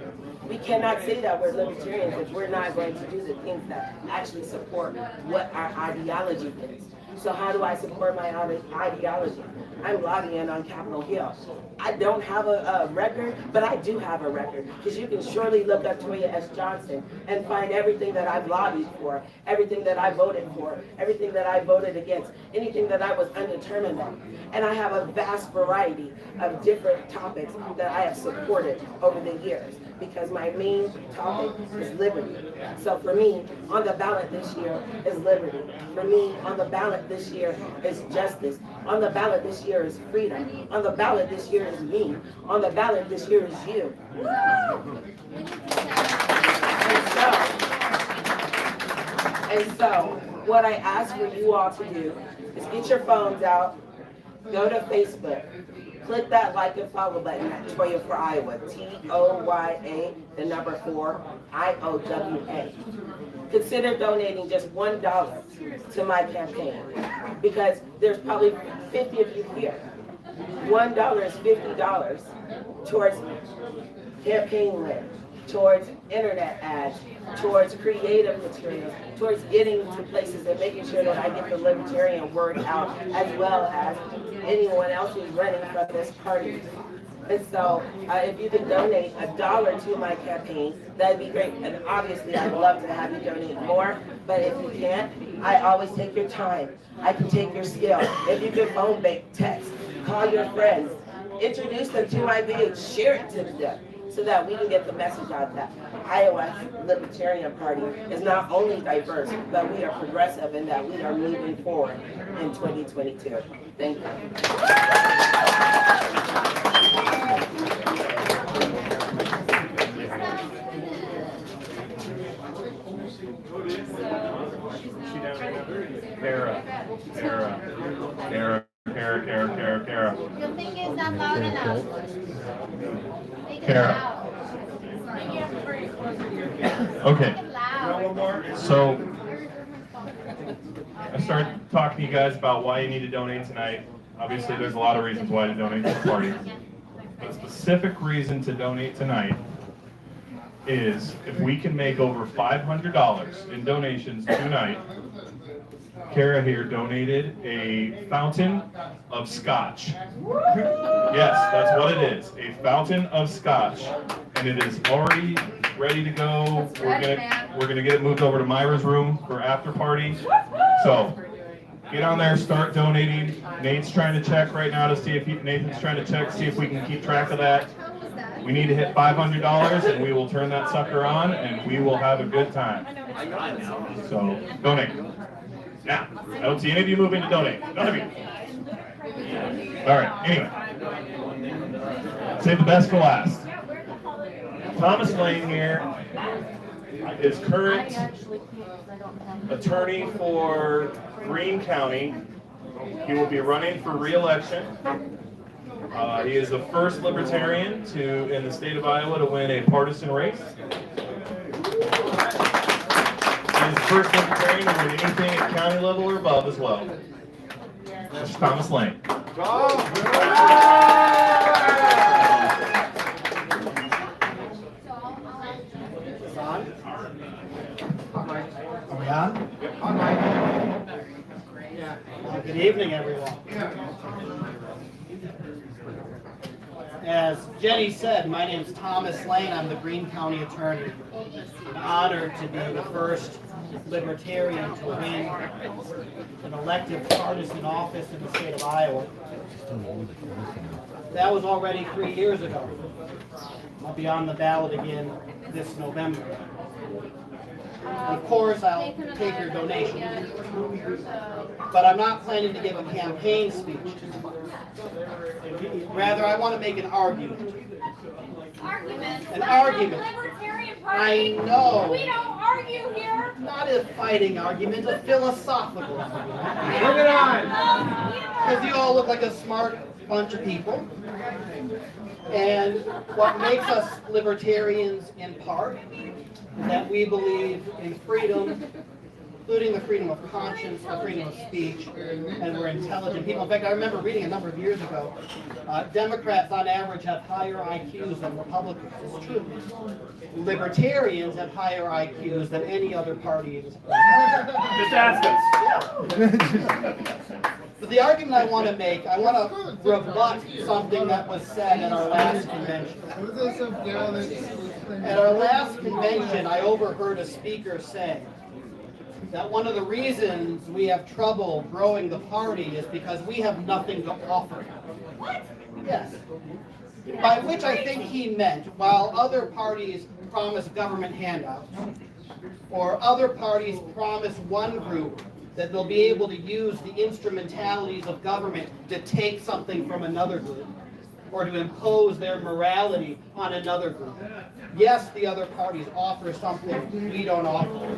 We cannot say that we're libertarians if we're not going to do the things that actually support what our ideology is. So how do I support my ideology? I'm lobbying on Capitol Hill. I don't have a record, but I do have a record, because you can surely look up Toyah Johnson and find everything that I've lobbied for, everything that I voted for, everything that I voted against, anything that I was undetermined on. And I have a vast variety of different topics that I have supported over the years, because my main topic is liberty. So for me, on the ballot this year is liberty. For me, on the ballot this year is justice. On the ballot this year is freedom. On the ballot this year is me. On the ballot this year is you. And so, what I ask for you all to do is get your phones out, go to Facebook, click that like and follow button at Toyah for Iowa, Toya, the number 4, IOWA. Consider donating just $1 to my campaign, because there's probably 50 of you here. $1 is $50 towards campaign lit, towards internet ads, towards creative materials, towards getting to places and making sure that I get the libertarian word out, as well as anyone else who's running from this party. And so if you can donate $1 to my campaign, that'd be great. And obviously I'd love to have you donate more, but if you can't, I always take your time. I can take your skill. If you can phone bank, text, call your friends, introduce them to my page, share it to them, so that we can get the message out that Iowa's Libertarian Party is not only diverse, but we are progressive, and that we are moving forward in 2022. Thank you. Kara. Okay. So I started talking to you guys about why you need to donate tonight. Obviously, there's a lot of reasons why to donate to the party. The specific reason to donate tonight is if we can make over $500 in donations tonight. Kara here donated a fountain of scotch. Yes, that's what it is, a fountain of scotch. And it is already ready to go. We're gonna get it moved over to Myra's room for after party. So get on there, start donating. Nate's trying to check right now to see if Nathan's trying to check, see if we can keep track of that. We need to hit $500 and we will turn that sucker on and we will have a good time. So donate. Now, I don't see any of you moving to donate. None of you. All right, anyway. Save the best for last. Thomas Lane here is current attorney for Greene County. He will be running for re-election. He is the first Libertarian in the state of Iowa to win a partisan race. He's the first Libertarian to win anything at county level or above as well. That's Thomas Lane. Are we on? Good evening, everyone. As Jenny said, my name is Thomas Lane. I'm the Greene County attorney. I'm honored to be the first Libertarian to win an elected partisan office in the state of Iowa. That was already 3 years ago. I'll be on the ballot again this November. Of course, I'll take your donation, but I'm not planning to give a campaign speech. Rather, I want to make an argument. An argument. I know. We don't argue here. Not a fighting argument, a philosophical argument. Bring it on! Because you all look like a smart bunch of people. And what makes us libertarians in part is that we believe in freedom, including the freedom of conscience, the freedom of speech, and we're intelligent people. In fact, I remember reading a number of years ago, Democrats on average have higher IQs than Republicans. It's true. Libertarians have higher IQs than any other party. Just ask us. But the argument I want to make, I want to rebut something that was said at our last convention. At our last convention, I overheard a speaker say that one of the reasons we have trouble growing the party is because we have nothing to offer. What? Yes. By which I think he meant, while other parties promise government handouts, or other parties promise one group that they'll be able to use the instrumentalities of government to take something from another group, or to impose their morality on another group. Yes, the other parties offer something we don't offer.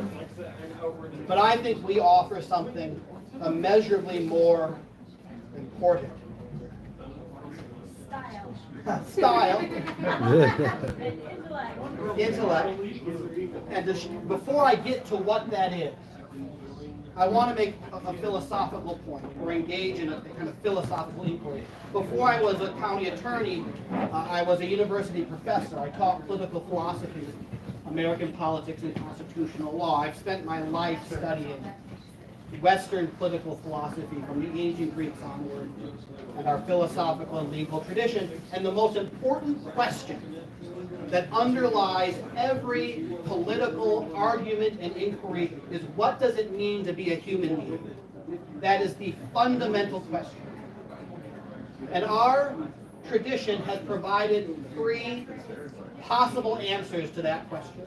But I think we offer something immeasurably more important. Style. Intellect. And before I get to what that is, I want to make a philosophical point, or engage in a kind of philosophical inquiry. Before I was a county attorney, I was a university professor. I taught political philosophy, American politics, and constitutional law. I've spent my life studying Western political philosophy from the ancient Greeks onward, and our philosophical and legal tradition. And the most important question that underlies every political argument and inquiry is, what does it mean to be a human being? That is the fundamental question. And our tradition has provided 3 possible answers to that question.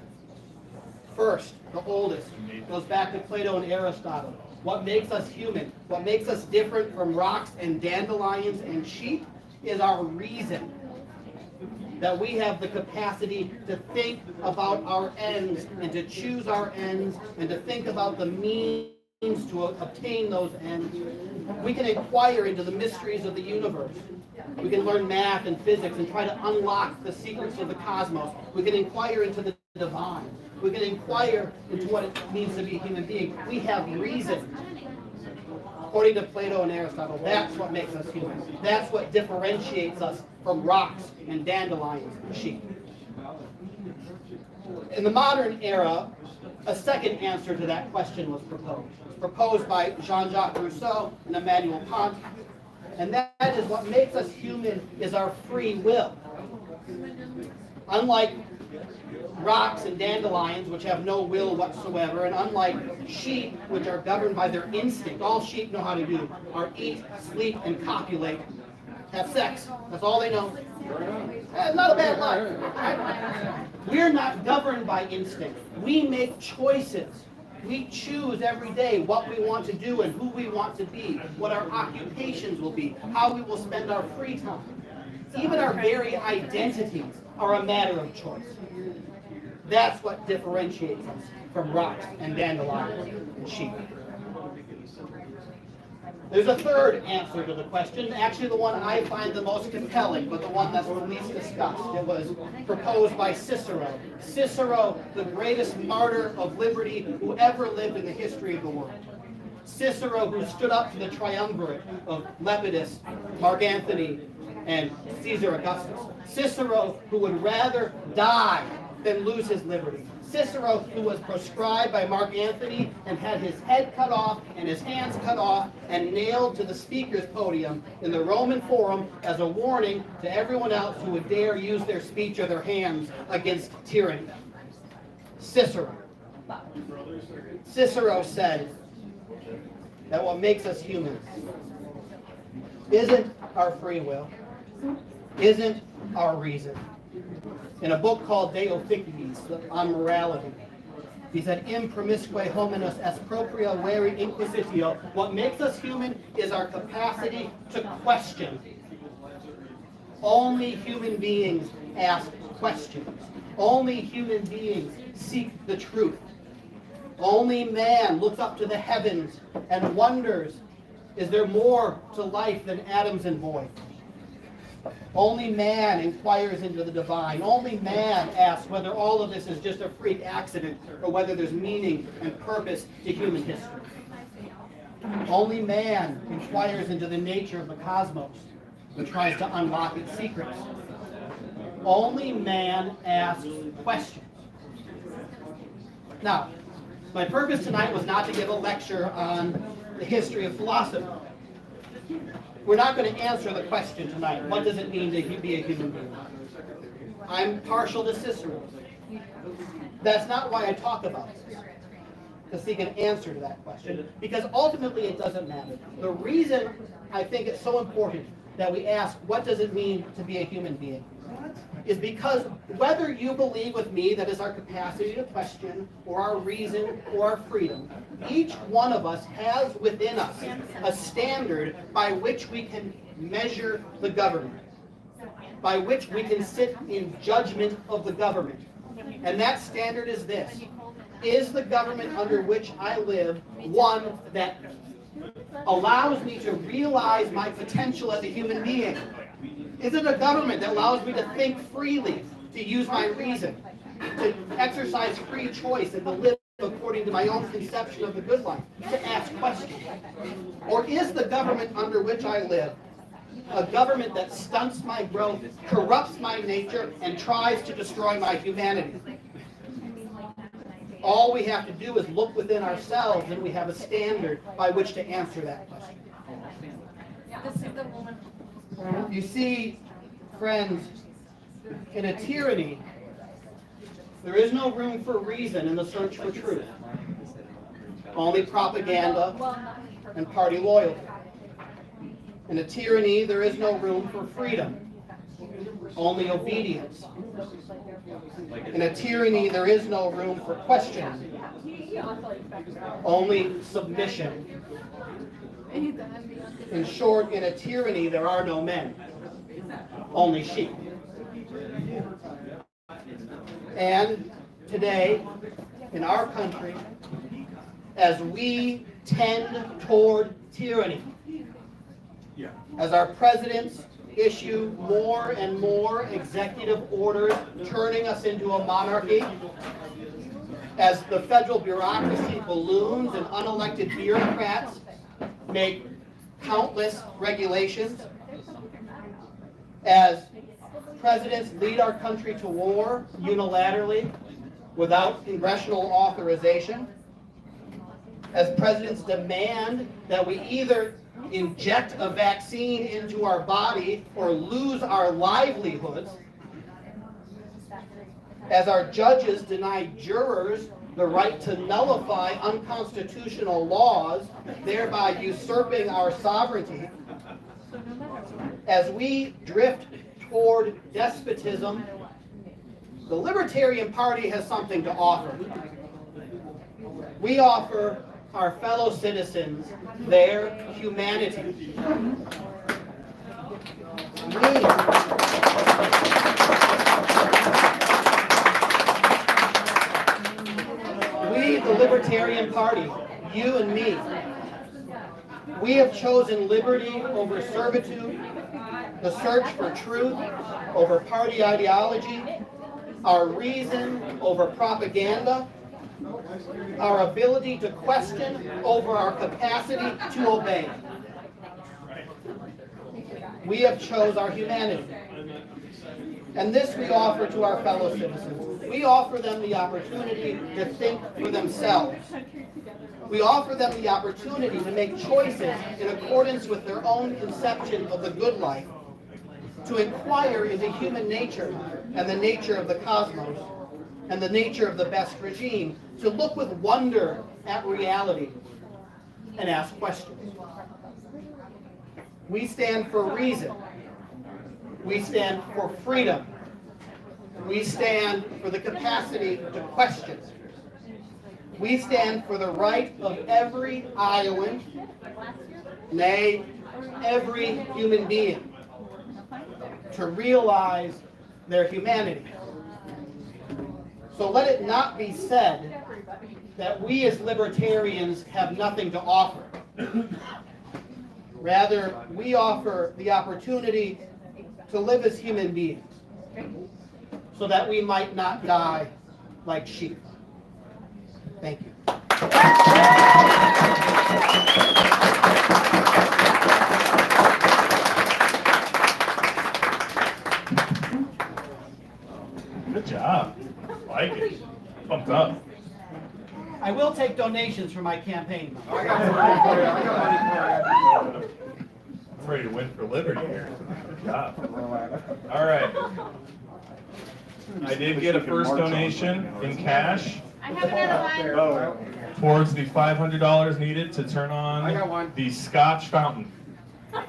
First, the oldest, goes back to Plato and Aristotle. What makes us human, what makes us different from rocks and dandelions and sheep, is our reason. That we have the capacity to think about our ends and to choose our ends and to think about the means to obtain those ends. We can inquire into the mysteries of the universe We can learn math and physics and try to unlock the secrets of the cosmos. We can inquire into the divine. We can inquire into what it means to be a human being. We have reason. According to Plato and Aristotle, that's what makes us human. That's what differentiates us from rocks and dandelions and sheep. In the modern era, a second answer to that question was proposed. It was proposed by Jean-Jacques Rousseau and Immanuel Kant. And that is what makes us human is our free will. Unlike rocks and dandelions, which have no will whatsoever, and unlike sheep, which are governed by their instinct, all sheep know how to do are eat, sleep, and copulate, have sex. That's all they know. Not a bad life. We're not governed by instinct. We make choices. We choose every day what we want to do and who we want to be, what our occupations will be, how we will spend our free time. Even our very identities are a matter of choice. That's what differentiates us from rocks and dandelions and sheep. There's a third answer to the question, actually the one I find the most compelling, but the one that's the least discussed. It was proposed by Cicero. Cicero, the greatest martyr of liberty who ever lived in the history of the world. Cicero, who stood up to the triumvirate of Lepidus, Mark Antony, and Caesar Augustus. Cicero, who would rather die than lose his liberty. Cicero, who was proscribed by Mark Antony and had his head cut off and his hands cut off and nailed to the speaker's podium in the Roman Forum as a warning to everyone else who would dare use their speech or their hands against tyranny. Cicero. Cicero said that what makes us humans isn't our free will, isn't our reason. In a book called De Officiis, on morality, he said, imprimisque hominis est propria veri inquisitio. What makes us human is our capacity to question. Only human beings ask questions. Only human beings seek the truth. Only man looks up to the heavens and wonders, is there more to life than atoms and void? Only man inquires into the divine. Only man asks whether all of this is just a freak accident or whether there's meaning and purpose to human history. Only man inquires into the nature of the cosmos and tries to unlock its secrets. Only man asks questions. Now, my purpose tonight was not to give a lecture on the history of philosophy. We're not going to answer the question tonight, what does it mean to be a human being? I'm partial to Cicero. That's not why I talk about this, to seek an answer to that question, because ultimately it doesn't matter. The reason I think it's so important that we ask, what does it mean to be a human being? Is because whether you believe with me that is our capacity to question, or our reason, or our freedom, each one of us has within us a standard by which we can measure the government, by which we can sit in judgment of the government. And that standard is this: is the government under which I live one that allows me to realize my potential as a human being? Is it a government that allows me to think freely, to use my reason, to exercise free choice, and to live according to my own conception of the good life, to ask questions? Or is the government under which I live a government that stunts my growth, corrupts my nature, and tries to destroy my humanity? All we have to do is look within ourselves, and we have a standard by which to answer that question. You see, friends, in a tyranny, there is no room for reason in the search for truth. Only propaganda and party loyalty. In a tyranny, there is no room for freedom. Only obedience. In a tyranny, there is no room for questioning. Only submission. In short, in a tyranny, there are no men, only sheep. And today, in our country, as we tend toward tyranny, as our presidents issue more and more executive orders, turning us into a monarchy. As the federal bureaucracy balloons and unelected bureaucrats make countless regulations. As presidents lead our country to war unilaterally without congressional authorization. As presidents demand that we either inject a vaccine into our body or lose our livelihoods. As our judges deny jurors the right to nullify unconstitutional laws, thereby usurping our sovereignty. As we drift toward despotism, the Libertarian Party has something to offer. We offer our fellow citizens their humanity. We, the Libertarian Party, you and me, we have chosen liberty over servitude, the search for truth over party ideology, our reason over propaganda, our ability to question over our capacity to obey. We have chose our humanity. And this we offer to our fellow citizens. We offer them the opportunity to think for themselves. We offer them the opportunity to make choices in accordance with their own conception of the good life, to inquire into human nature and the nature of the cosmos and the nature of the best regime, to look with wonder at reality and ask questions. We stand for reason. We stand for freedom. We stand for the capacity to question. We stand for the right of every Iowan, nay, every human being, to realize their humanity. So let it not be said that we as libertarians have nothing to offer. Rather, we offer the opportunity to live as human beings so that we might not die like sheep. Thank you. Good job. Like it. Pumped up. I will take donations for my campaign. I'm ready to win for liberty here. Good job. All right. I did get a first donation in cash I have another one. towards the $500 needed to turn on the Scotch fountain. From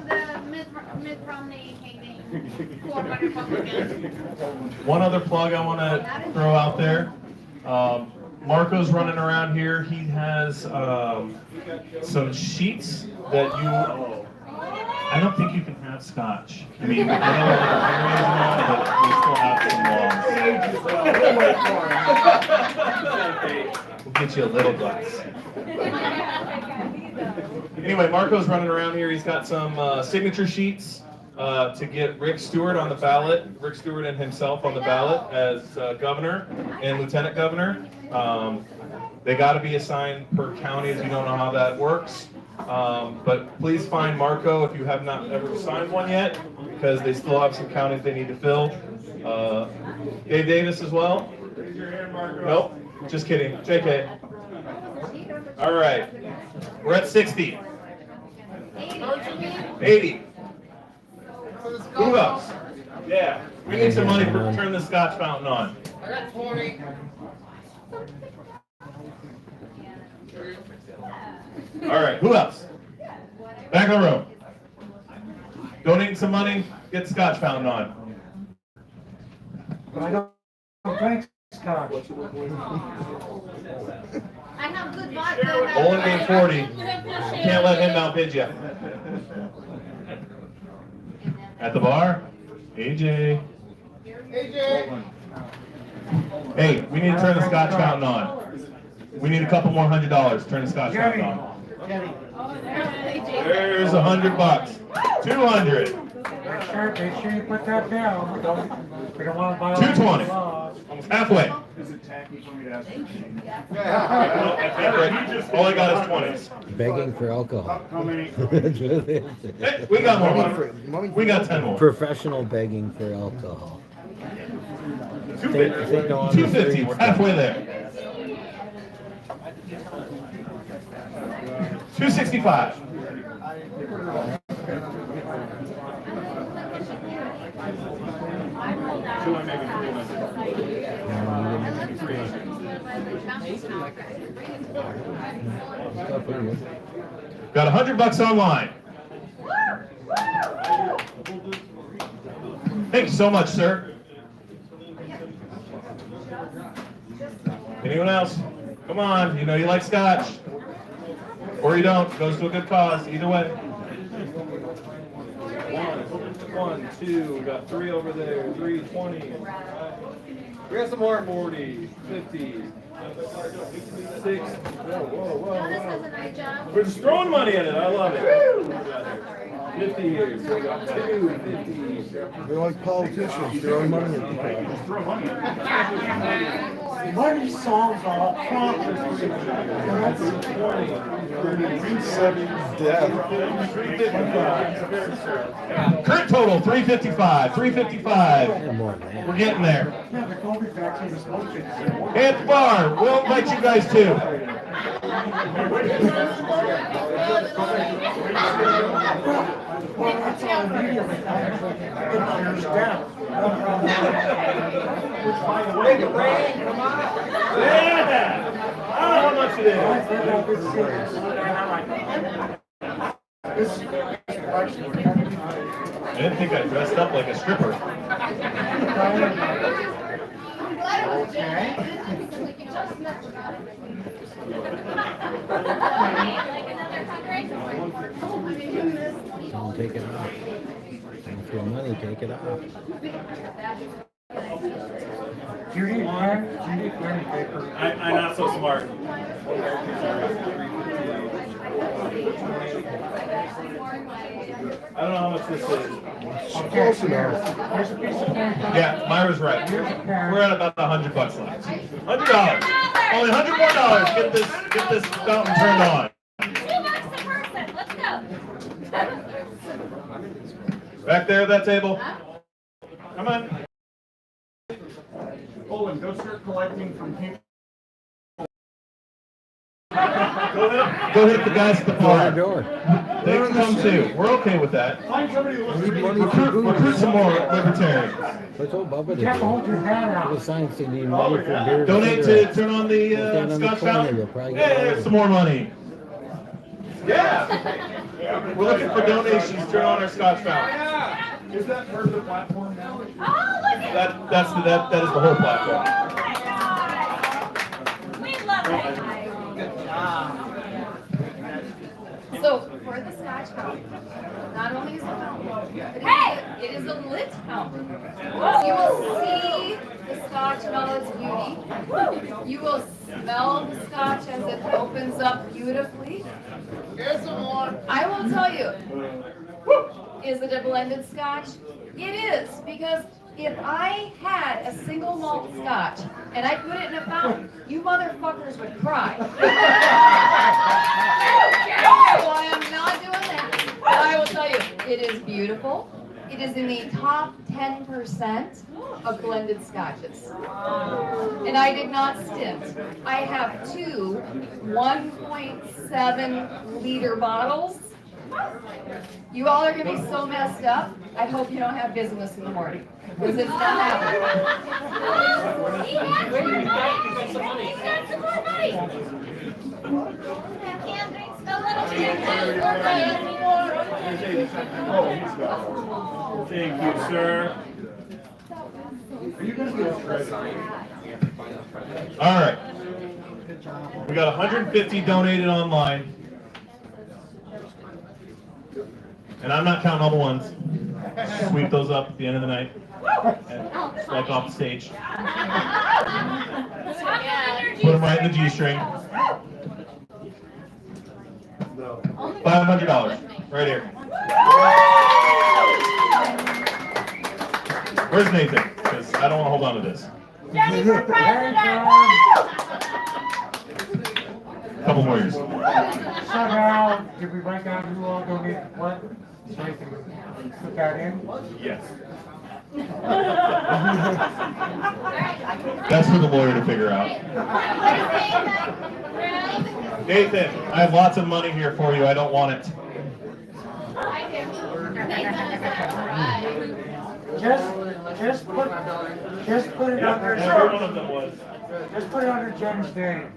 the Mitt Romney campaign for Republicans. One other plug I want to throw out there. Marco's running around here. He has some sheets that you... I don't think you can have Scotch. I mean, I know what the is now, but we still have some laws. We'll get you a little glass. Anyway, Marco's running around here. He's got some signature sheets to get Rick Stewart on the ballot, Rick Stewart and himself on the ballot as governor and lieutenant governor. They got to be assigned per county, as you don't know how that works. But please find Marco if you have not ever signed one yet, because they still have some counties they need to fill. Dave Davis as well? Raise your hand, Marco. Nope, just kidding. JK. All right, we're at 60. 80. Who else? Yeah, we need some money for turn the Scotch fountain on. I got 20. All right, who else? Back of the room. Donating some money, get the Scotch fountain on. I don't drink Scotch. I have good vodka. Olin being 40. Can't let him outbid you. At the bar, AJ. AJ! Hey, we need to turn the Scotch fountain on. We need a couple more $100 to turn the Scotch fountain on. Jenny. There's $100. 200. Make sure you put that down. We don't want to buy. 220. Almost halfway. Is it tacky for me to ask? All I got is 20s. Begging for alcohol. How many? Hey, we got more money. We got 10 more. Professional begging for alcohol. 250. 250. We're halfway there. 265. Got $100 online. Thank you so much, sir. Anyone else? Come on, you know you like scotch. Or you don't, goes to a good cause, either way. 1, 2, we got 3 over there, 320. We got some more. 40, 50, 60. Whoa. We're just throwing money at it, I love it. 50 here, so we got 250. They're like politicians, throwing money at people. Throw money. Money solves all problems. 20, 30, 70, Death. 355. Current total, 355. 355. We're getting there. Yeah, the COVID vaccine is bullshit. At the bar, we'll invite you guys too. Well, that's all immediately. It clears down. Take a break, come on. Yeah! I don't know how much it is. I didn't think I dressed up like a stripper. Don't take it off. Don't throw money, take it off. Do you need pen? Do you need pen and paper? I'm not so smart. I don't know how much this is. Close enough. Here's a piece of paper. Yeah, Myra's right. Here's a pen. We're at about $100 left. $100. Only $100 more. Get this fountain turned on. $2 a person, let's go. Back there at that table. Come on. Olin, go start collecting from people. Go hit the guys at the bar. Door. They can come too. We're okay with that. Find somebody who wants to Recruit some more libertarians. What's old Bubba to You have to hold do? your hand The out. science they need money for beer. and Donate to cigarettes. turn on the Stand on the Scotch corner, fountain. you'll probably get Yeah, awarded. some more money. Yeah. We're looking for donations. Turn on our Scotch fountain. Is that part of the platform now? Oh, look at That is the whole platform. We love it. So for the Scotch fountain, not only is it a fountain, but it is a lit fountain. You will see the Scotch in all its beauty. You will smell the Scotch as it opens up beautifully. Here's some more. I will tell you, is it a blended Scotch? It is, because if I had a single malt Scotch and I put it in a fountain, you motherfuckers would cry. Well, I am not doing that. But I will tell you, it is beautiful. It is in the top 10% of blended scotches. And I did not stint. I have 2 1.7 liter bottles. You all are going to be so messed up. I hope you don't have business in the morning. Because it's not happening. He has more money. He's got some more money. Can't drink a little bit. Thank you, sir. All right. We got 150 donated online. And I'm not counting all the ones. Sweep those up at the end of the night. And strike off the stage. Put them right in the G-string. $500, right here. Where's Nathan? Because I don't want to hold on to this. Jenny for president! Couple more years. Somehow, did we write down who all donated what? So we can put that in? Yes. That's for the lawyer to figure out. Nathan, I have lots of money here for you. I don't want it. Just put it under. One of them was. Just put it under Jen's name.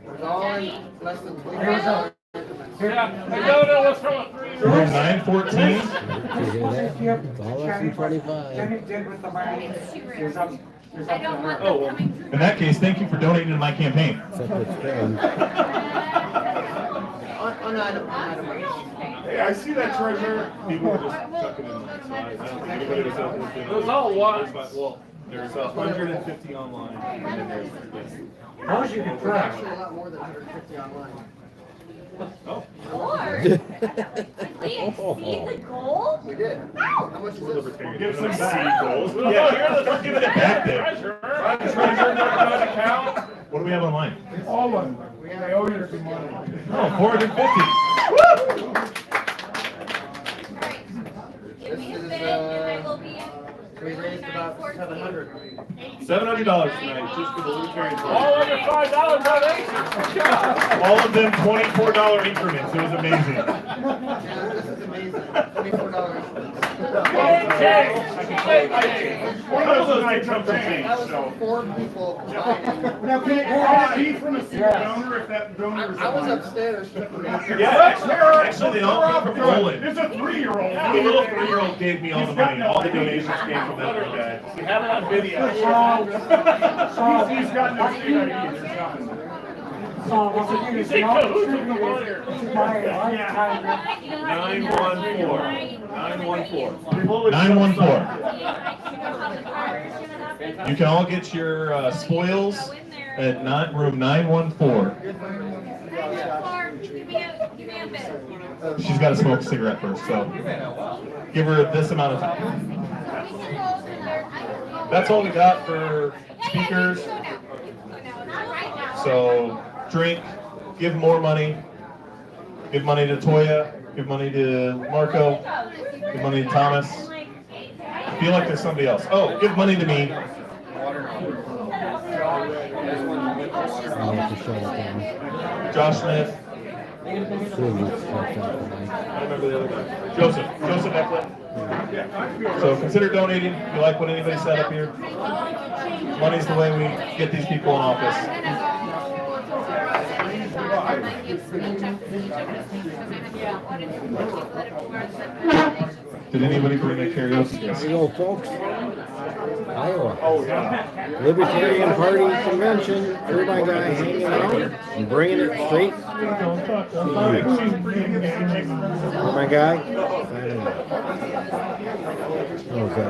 Less than There was a. Room 914. You hear that? It's all less than 25. Jenny did with the money. There's up to her. Oh, well. In that case, thank you for donating to my campaign. Except for spend. on item. Hey, I see that treasure. People were just chucking in like slides. I don't think anybody was out there. It was all one. Well, there's 150 online, and then there's this. How was you can try? A lot more than 150 online. Oh. Lord, did we exceed the goal? We did. How? How much is We're this? libertarian. Give some seed goals. Yeah, let's give it back there. Treasure not account. What do we have online? All of them. They owe you some money. Oh, 450. Give me a bid and I will be in. We raised about 700. $700 tonight just for the libertarian. All under $5 donation. All of them $24 increments. It was amazing. Yeah, this is amazing. $24. One of those nights I'm changed, That was so. 4 people combining. Now, can it be from a single donor if that donor is I was alive? upstairs. Yeah, actually, they all come from Poland. It's a 3-year-old. The little 3-year-old gave me all the money. All the donations came from that little guy. We have it on video. He's got no state ID, there's nothing. So what we do is we all distribute it to buy a lifetime. 914. 914. 914. You can all get your spoils at room 914. Give me a bid. She's got to smoke a cigarette first, so give her this amount of time. That's all we got for speakers. So drink, give more money, give money to Toyah, give money to Marco, give money to Thomas. I feel like there's somebody else. Oh, give money to me. I'll have to shut it down. Josh Smith. Please, that's not tonight. I remember the other guy. Joseph Ecklet. So consider donating if you like what anybody said up here. Money's the way we get these people in office. Did anybody bring a karaoke? Yes. Here you go, folks. Iowa. Libertarian Party Convention. Turbine guy hanging out and bringing it straight. Turbine guy. Signing off. What was that?